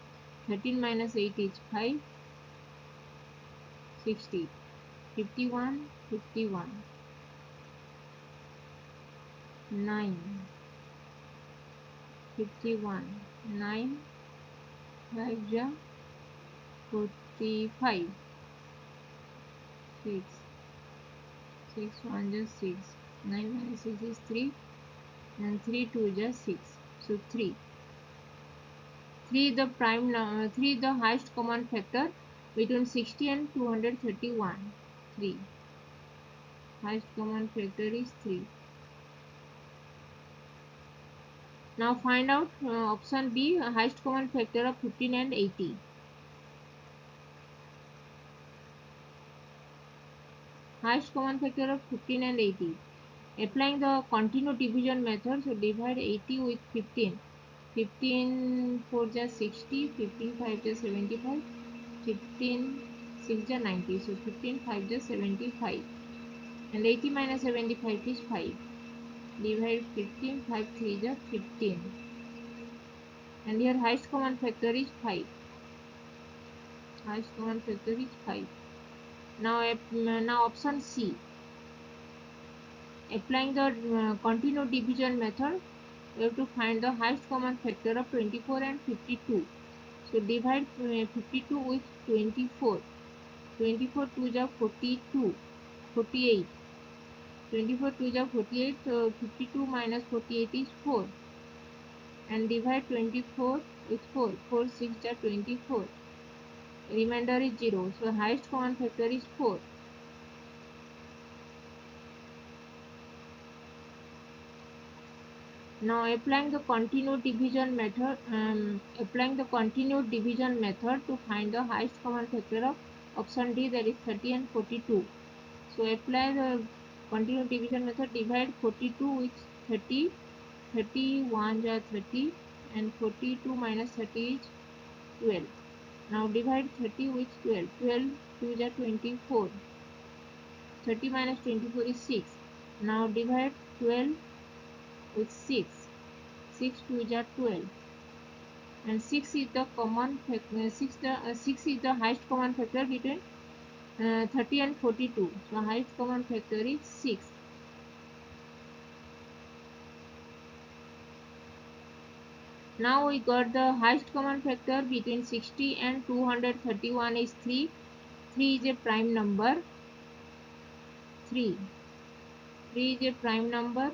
13 minus 8 is 5, 60, 51, 51, 9, 51, 9, 5 ja 45, 6, 6 1 ja 6, 9 minus 6 is 3, and 3 2 ja 6. So 3. 3 the prime number, 3 the highest common factor between 60 and 231. 3. Highest common factor is 3. Now find out option B, highest common factor of 15 and 80. Highest common factor of 15 and 80. Applying the continuous division method, so divide 80 with 15. 15 4 ja 60, 15 5 ja 75, 15 6 ja 90. So 15 5 ja 75. And 80 minus 75 is 5. Divide 15, 5 3 ja 15. And here highest common factor is 5. Highest common factor is 5. Now option C. Applying the continuous division method, we have to find the highest common factor of 24 and 52. So divide 52 with 24. 24 2 ja 42, 48. 24 2 ja 48, so 52 minus 48 is 4. And divide 24 with 4. 4 6 ja 24. Remainder is 0. So highest common factor is 4. Now applying the continuous division method, to find the highest common factor of option D, that is 30 and 42. So apply the continuous division method. Divide 42 with 30. 31 ja 30, and 42 minus 30 is 12. Now divide 30 with 12. 12 2 ja 24. 30 minus 24 is 6. Now divide 12 with 6. 6 2 ja 12. And 6 is the common factor. 6 is the highest common factor between 30 and 42. So highest common factor is 6. Now we got the highest common factor between 60 and 231 is 3. 3 is a prime number. 3. 3 is a prime number.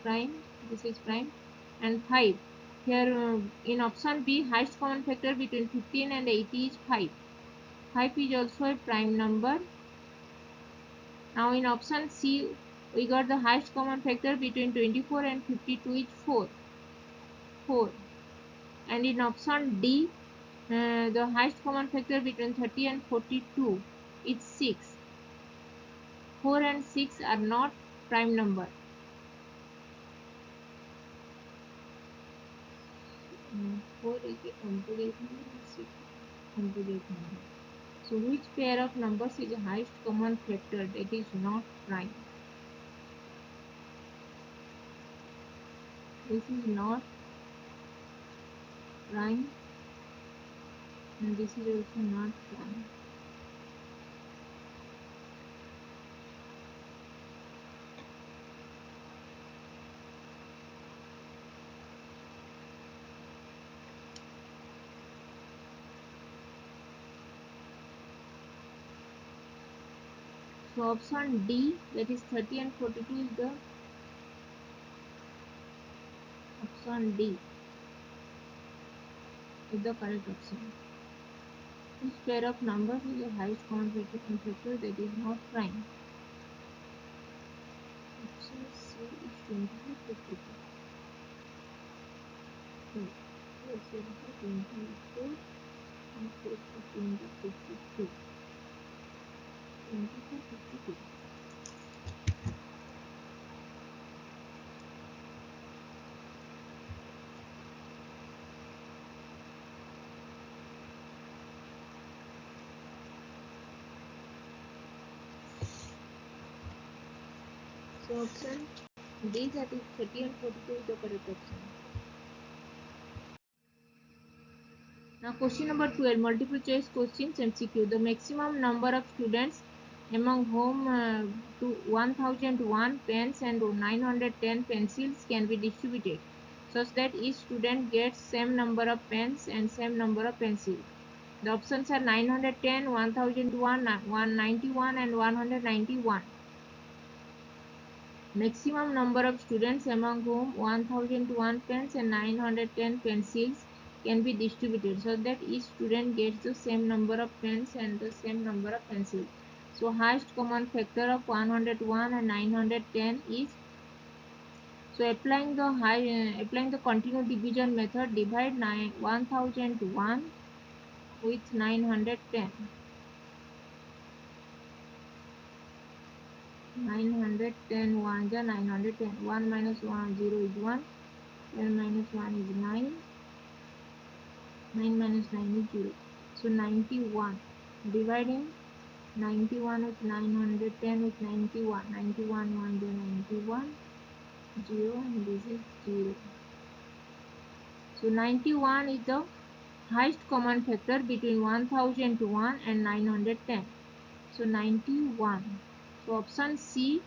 Prime. This is prime. And 5. Here in option B, highest common factor between 15 and 80 is 5. 5 is also a prime number. Now in option C, we got the highest common factor between 24 and 52 is 4. 4. And in option D, the highest common factor between 30 and 42 is 6. 4 and 6 are not prime number. Four is a composite number, six composite number. So which pair of numbers is the highest common factor that is not prime? This is not prime and this is also not prime. So option D, that is 30 and 42, is the option D is the correct option. Which pair of numbers is the highest common factor that is not prime? Option C is 24, 52. So let's say 24 and 52. 24, 52. So option D, that is 30 and 42, is the correct option. Now question number 12, multiple choice questions MCQ. The maximum number of students among whom 1001 pens and 910 pencils can be distributed such that each student gets same number of pens and same number of pencils. The options are 910, 1001, 191 and 191. Maximum number of students among whom 1001 pens and 910 pencils can be distributed so that each student gets the same number of pens and the same number of pencils. So highest common factor of 101 and 910 is, so applying the continuous division method, divide 1001 with 910. 910 1 is 910. 1 minus 1 0 is 1. 10 minus 1 is 9. 9 minus 9 is 0. So 91. Dividing 91 with 910 with 91. 91 1 is 91. 0 and this is 0. So 91 is the highest common factor between 1001 and 910. So 91. So option C,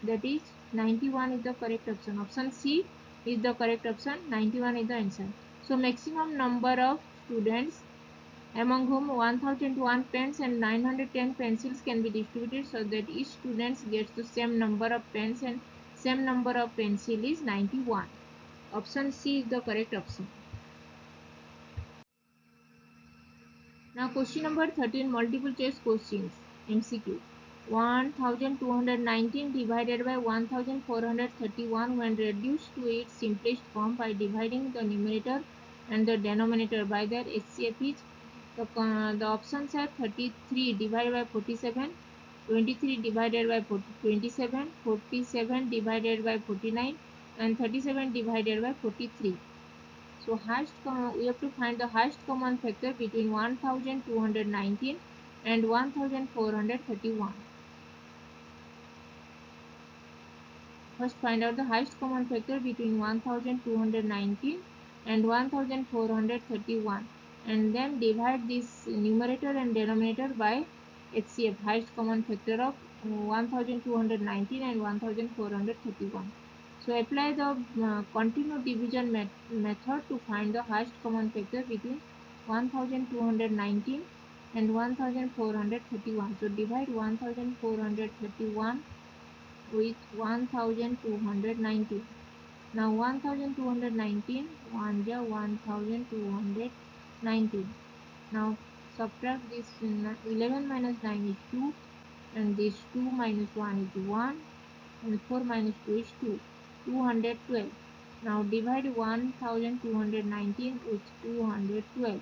that is 91 is the correct option. Option C is the correct option. 91 is the answer. So maximum number of students among whom 1001 pens and 910 pencils can be distributed so that each student gets the same number of pens and same number of pencil is 91. Option C is the correct option. Now question number 13, multiple choice questions MCQ. 1219 divided by 1431 when reduced to its simplest form by dividing the numerator and the denominator by their HCF is, the options are 33 divided by 47, 23 divided by 27, 47 divided by 49 and 37 divided by 43. So we have to find the highest common factor between 1219 and 1431. First find out the highest common factor between 1219 and 1431 and then divide this numerator and denominator by HCF, highest common factor of 1219 and 1431. So apply the continuous division method to find the highest common factor between 1219 and 1431. So divide 1431 with 1219. Now 1219, 1 ja 1219. Now subtract this, 11 minus 9 is 2 and this 2 minus 1 is 1 and 4 minus 2 is 2. 212. Now divide 1219 with 212.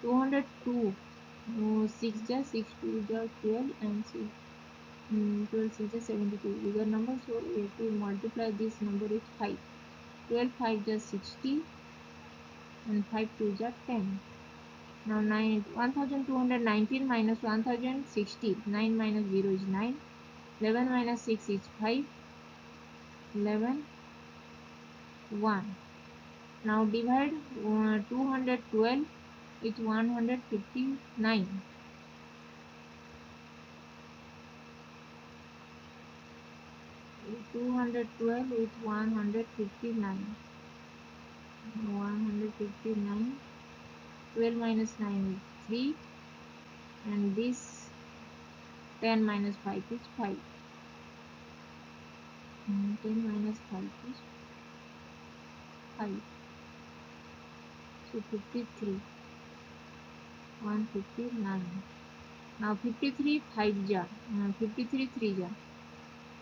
202. 6 ja 6 2 ja 12 and 6 12 6 is 72. Bigger number, so we have to multiply this number with 5. 12 5 is 60 and 5 2 is 10. Now 1219 minus 1060. 9 minus 0 is 9. 11 minus 6 is 5. 11 1. Now divide 212 with 159. 212 with 159. 159. 12 minus 9 is 3. And this 10 minus 5 is 5. 10 minus 5 is 5. So 53. 159. Now 53 5 ja. 53 3 ja.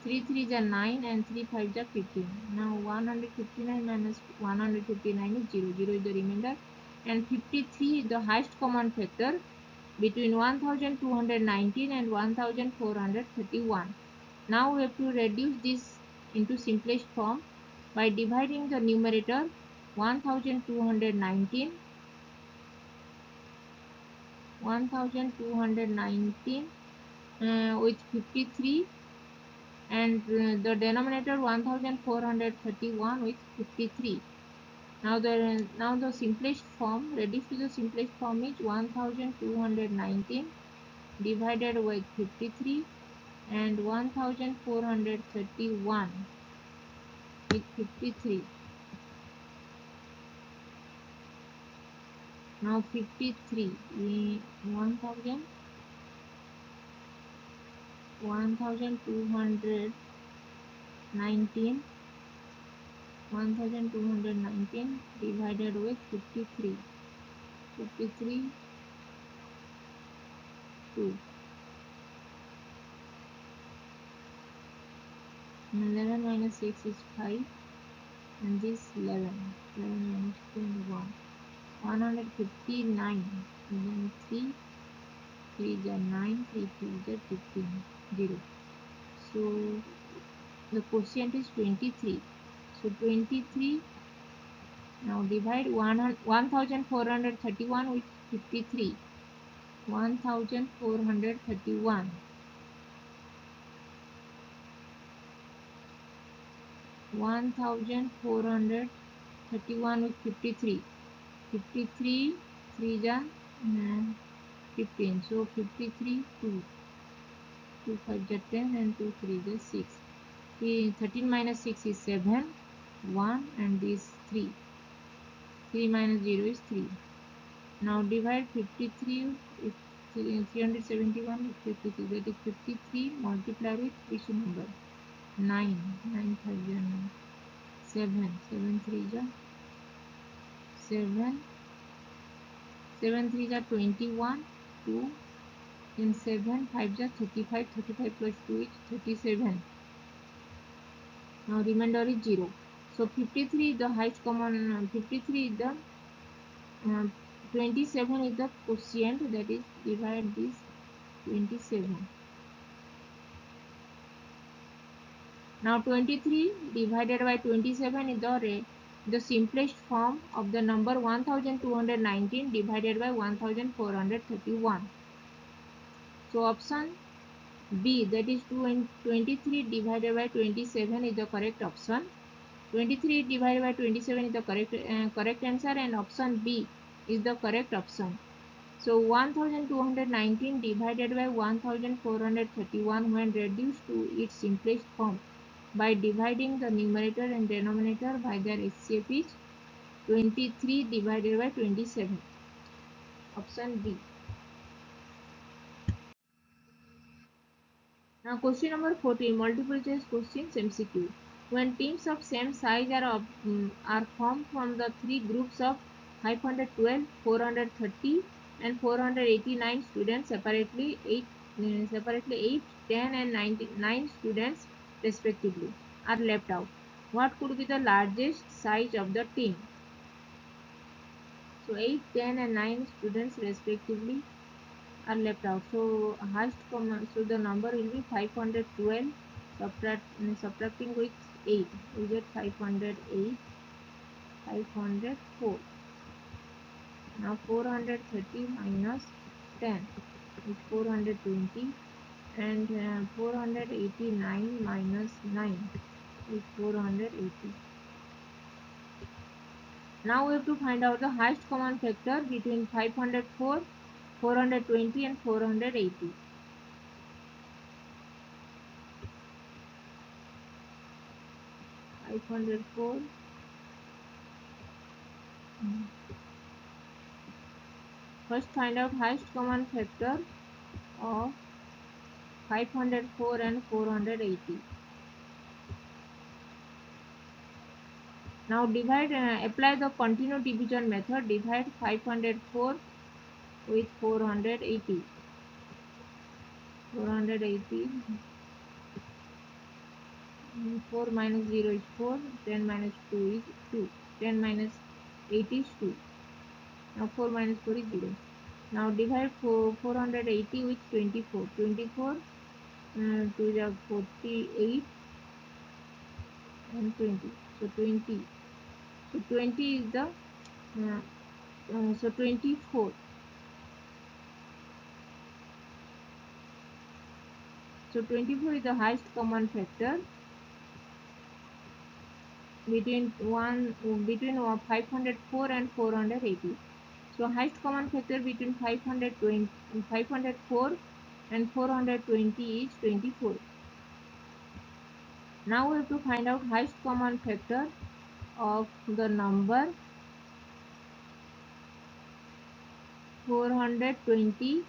3 3 ja 9 and 3 5 ja 15. Now 159 minus 159 is 0. 0 is the remainder. And 53 is the highest common factor between 1219 and 1431. Now we have to reduce this into simplest form by dividing the numerator 1219 with 53 and the denominator 1431 with 53. Now the simplest form, reduced to the simplest form is 1219 divided with 53 and 1431 with 53. Now 53 1219 1219 divided with 53. 53 2. 11 minus 6 is 5 and this 11 minus 2 is 1. 159. Then 3 is 9, 3 is 15. 0. So the quotient is 23. So 23. Now divide 1431 with 53. 1431. 1431 with 53. 53 3 is 15. So 53 2. 2 5 is 10 and 2 3 is 6. 13 minus 6 is 7. 1 and this 3. 3 minus 0 is 3. Now divide 53 with 371 with 53. That is 53 multiplied with which number? 9. 9 5 is 9. 7. 7 3 is 7. 7 3 is 21. 2. Then 7 5 is 35. 35 plus 2 is 37. Now remainder is 0. So 53 is the highest common. 53 is the 27 is the quotient, that is divide this 27. Now 23 divided by 27 is the simplest form of the number 1219 divided by 1431. So option B, that is 23 divided by 27 is the correct option. 23 divided by 27 is the correct answer, and option B is the correct option. So 1219 divided by 1431 when reduced to its simplest form by dividing the numerator and denominator by their HCF is 23 divided by 27. Option B. Now question number 14, multiple choice questions MCQ. When teams of same size are formed from the three groups of 512, 430 and 489 students separately 8, 10 and 9 students respectively are left out, what could be the largest size of the team? So 8, 10 and 9 students respectively are left out. So highest common, so the number will be 512. Subtracting with 8, we get 508, 504. Now 430 minus 10 is 420, and 489 minus 9 is 480. Now we have to find out the highest common factor between 504, 420 and 480. First find out highest common factor of 504 and 480. Now divide, apply the continuous division method. Divide 504 with 480. 480. 4 minus 0 is 4. 10 minus 2 is 2. 10 minus 8 is 2. Now 4 minus 4 is 0. Now divide 480 with 24. 24 2 is 48 and 20. So 20. So 20 is the so 24. So 24 is the highest common factor between 504 and 480. So highest common factor between 504 and 420 is 24. Now we have to find out highest common factor of the number 420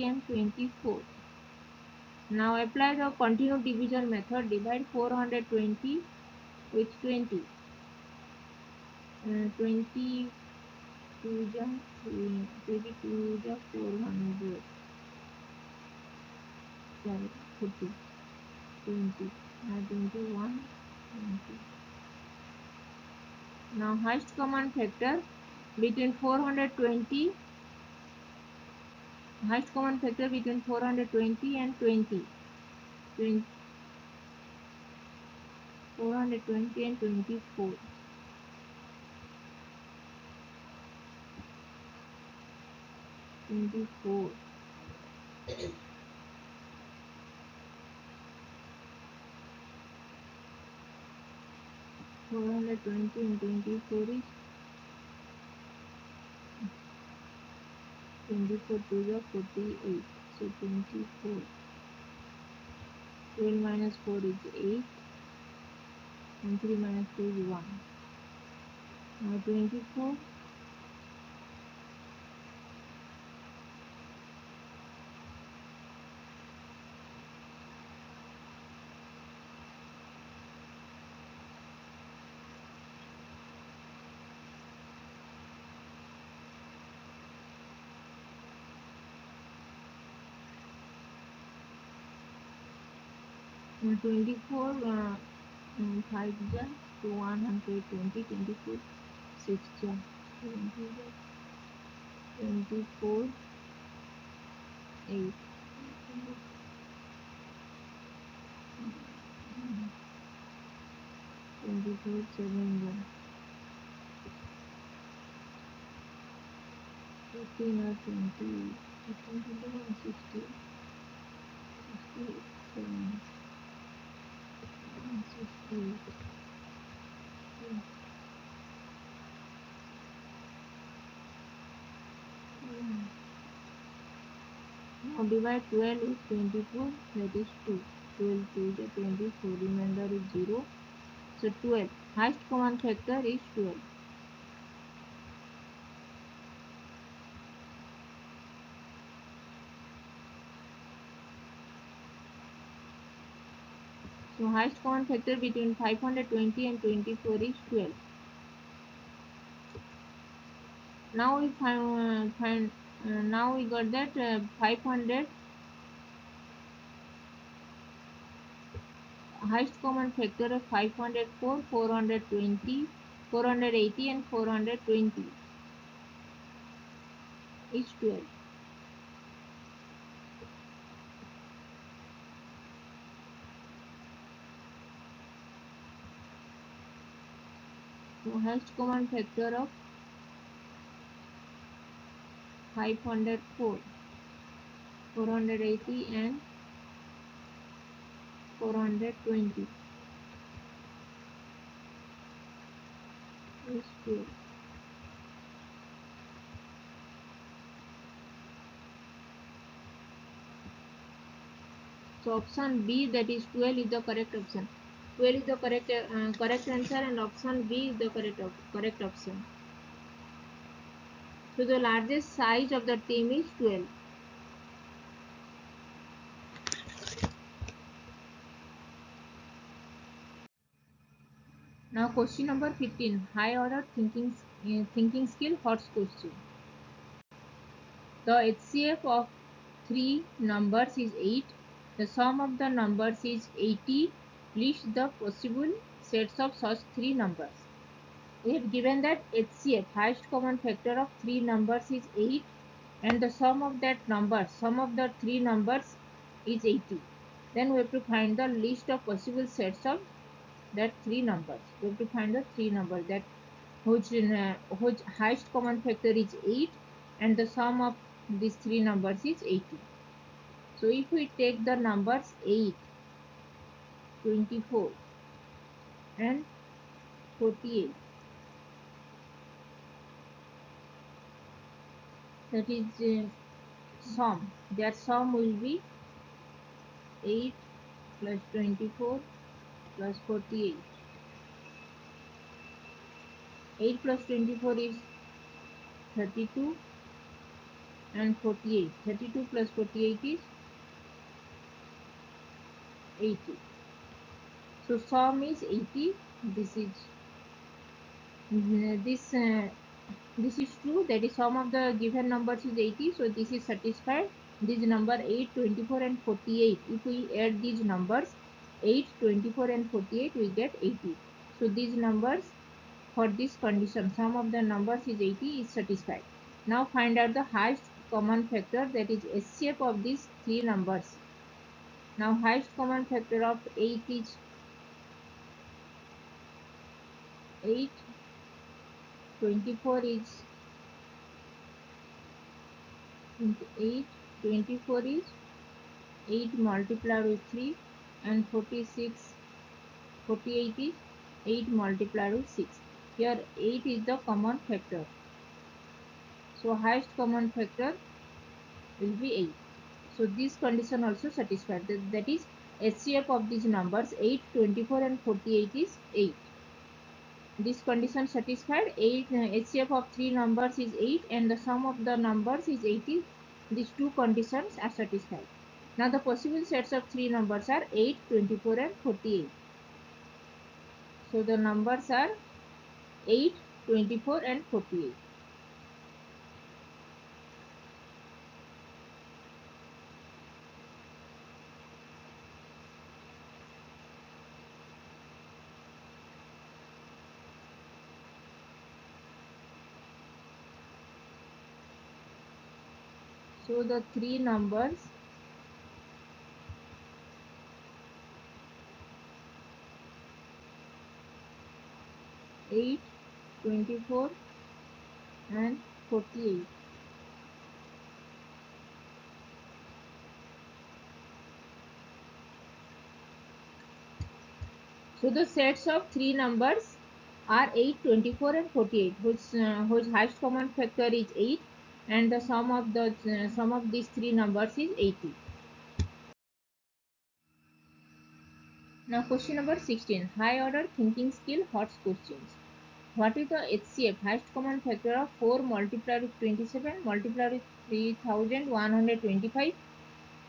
and 24. Now apply the continuous division method. Divide 420 with 20. 22 is 400. 40. 20. 21. 20. Now highest common factor between 420. Highest common factor between 420 and 20. 420 and 24. 24. 420 and 24 is 24 to the 48. So 24. 12 minus 4 is 8. And 3 minus 2 is 1. Now 24. Now 24 5 ja to 120. 24 6 ja 24 8. 24 7 ja 15 or 20. 15 21 60. 68 7. 68. Now divide 12 with 24, that is 2. 12 2 is 24, remainder is 0. So 12. Highest common factor is 12. So highest common factor between 520 and 24 is 12. Now we now we got that 500. Highest common factor of 504, 420, 480 and 420. is 12. So highest common factor of 504, 480 and 420 is 12. So option B, that is 12, is the correct option. 12 is the correct answer, and option B is the correct option. So the largest size of the team is 12. Now question number 15, high order thinking skill horse question. The HCF of three numbers is 8. The sum of the numbers is 80. List the possible sets of such three numbers. We have given that HCF, highest common factor of three numbers, is 8, and the sum of the three numbers is 80. Then we have to find the list of possible sets of that three numbers. We have to find the three numbers that whose highest common factor is 8, and the sum of these three numbers is 80. So if we take the numbers 8, 24 and 48, that is sum, their sum will be 8 plus 24 plus 48. 8 plus 24 is 32 and 48. 32 plus 48 is 80. So sum is 80. This is this is true, that is sum of the given numbers is 80, so this is satisfied. This number 8, 24 and 48, if we add these numbers 8, 24 and 48, we get 80. So these numbers, for this condition, sum of the numbers is 80, is satisfied. Now find out the highest common factor, that is HCF of these three numbers. Now highest common factor of 8 is 8, 24 is 8, 24 is 8 multiplied with 3, and 48 is 8 multiplied with 6. Here 8 is the common factor. So highest common factor will be 8. So this condition also satisfied. That is HCF of these numbers 8, 24 and 48 is 8. This condition satisfied. HCF of three numbers is 8, and the sum of the numbers is 80. These two conditions are satisfied. Now the possible sets of three numbers are 8, 24 and 48. So the numbers are 8, 24 and 48. So the three numbers 8, 24 and 48. So the sets of three numbers are 8, 24 and 48, whose highest common factor is 8, and the sum of these three numbers is 80. Now question number 16, high order thinking skill horse questions. What is the HCF, highest common factor of 4 multiplied with 27 multiplied with 3125,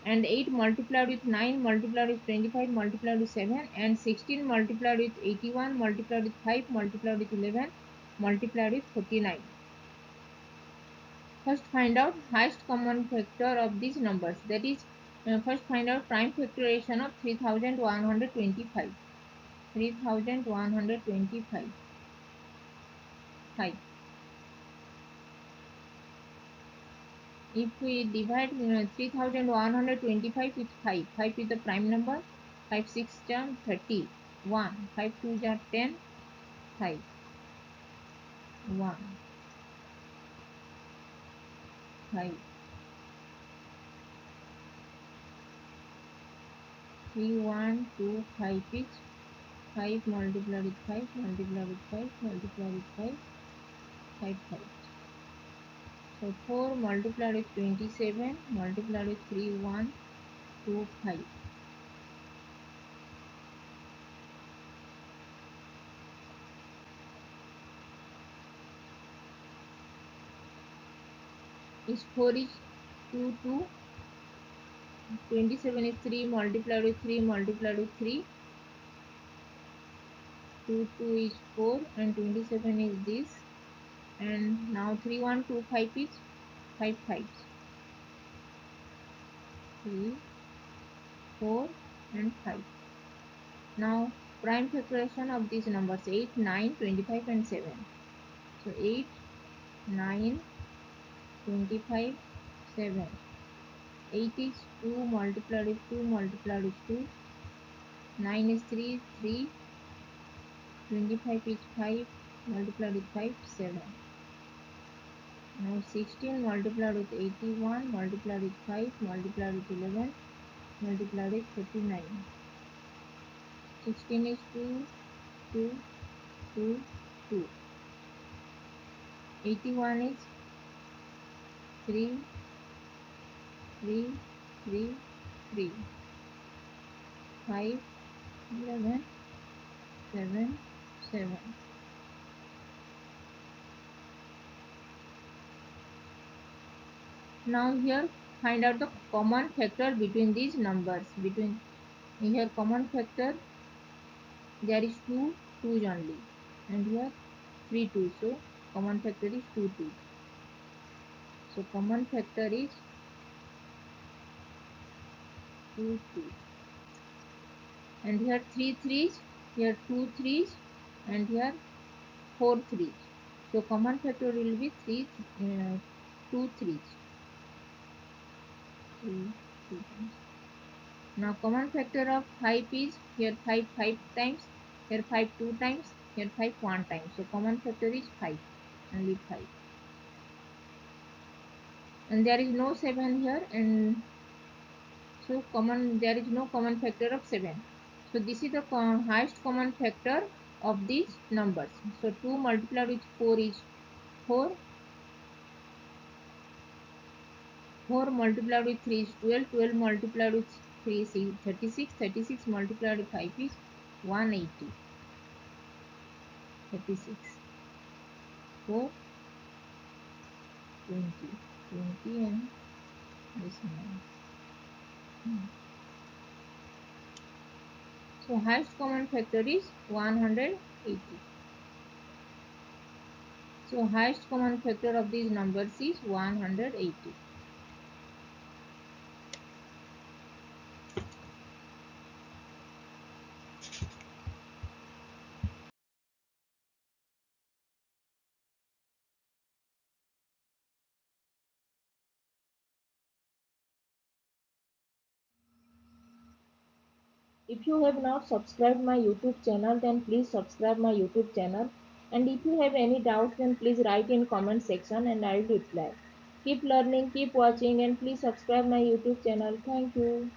and 8 multiplied with 9 multiplied with 25 multiplied with 7, and 16 multiplied with 81 multiplied with 5 multiplied with 11 multiplied with 49. First find out highest common factor of these numbers, that is first find out prime factorization of 3125. 3125. 5. If we divide 3125 with 5, 5 is the prime number. 5 6 jam 30, 1, 5 2 jam 10, 5, 1, 5, 3 1 2 5 is 5 multiplied with 5 multiplied with 5 multiplied with 5, 5 5. So 4 multiplied with 27 multiplied with 3 1 2 5. Is 4 is 2 2. 27 is 3 multiplied with 3 multiplied with 3. 2 2 is 4 and 27 is this, and now 3 1 2 5 is 5 5. 3 4 and 5. Now prime factorization of these numbers 8 9 25 and 7. So 8 9 25 7. 8 is 2 multiplied with 2 multiplied with 2. 9 is 3 3. 25 is 5 multiplied with 5 7. Now 16 multiplied with 81 multiplied with 5 multiplied with 11 multiplied with 39. 16 is 2 2 2 2. 81 is 3 3 3 3. 5 11 7 7. Now here find out the common factor between these numbers. Between here common factor there is 2 2's only, and here 3 2's. So common factor is 2 2. So common factor is 2 2. And here 3 3's, here 2 3's, and here 4 3's. So common factor will be 2 3's. 3 times. Now common factor of 5 is here 5 5 times, here 5 2 times, here 5 1 time. So common factor is 5, only 5. And there is no 7 here, and so there is no common factor of 7. So this is the highest common factor of these numbers. So 2 multiplied with 4 is 4. 4 multiplied with 3 is 12. 12 multiplied with 3 is 36. 36 multiplied with 5 is 180. 36. 4 20. 20 and this 9. So highest common factor is 180. So highest common factor of these numbers is 180. If you have not subscribed my YouTube channel, then please subscribe my YouTube channel. And if you have any doubts, then please write in comment section and I will reply. Keep learning, keep watching, and please subscribe my YouTube channel. Thank you.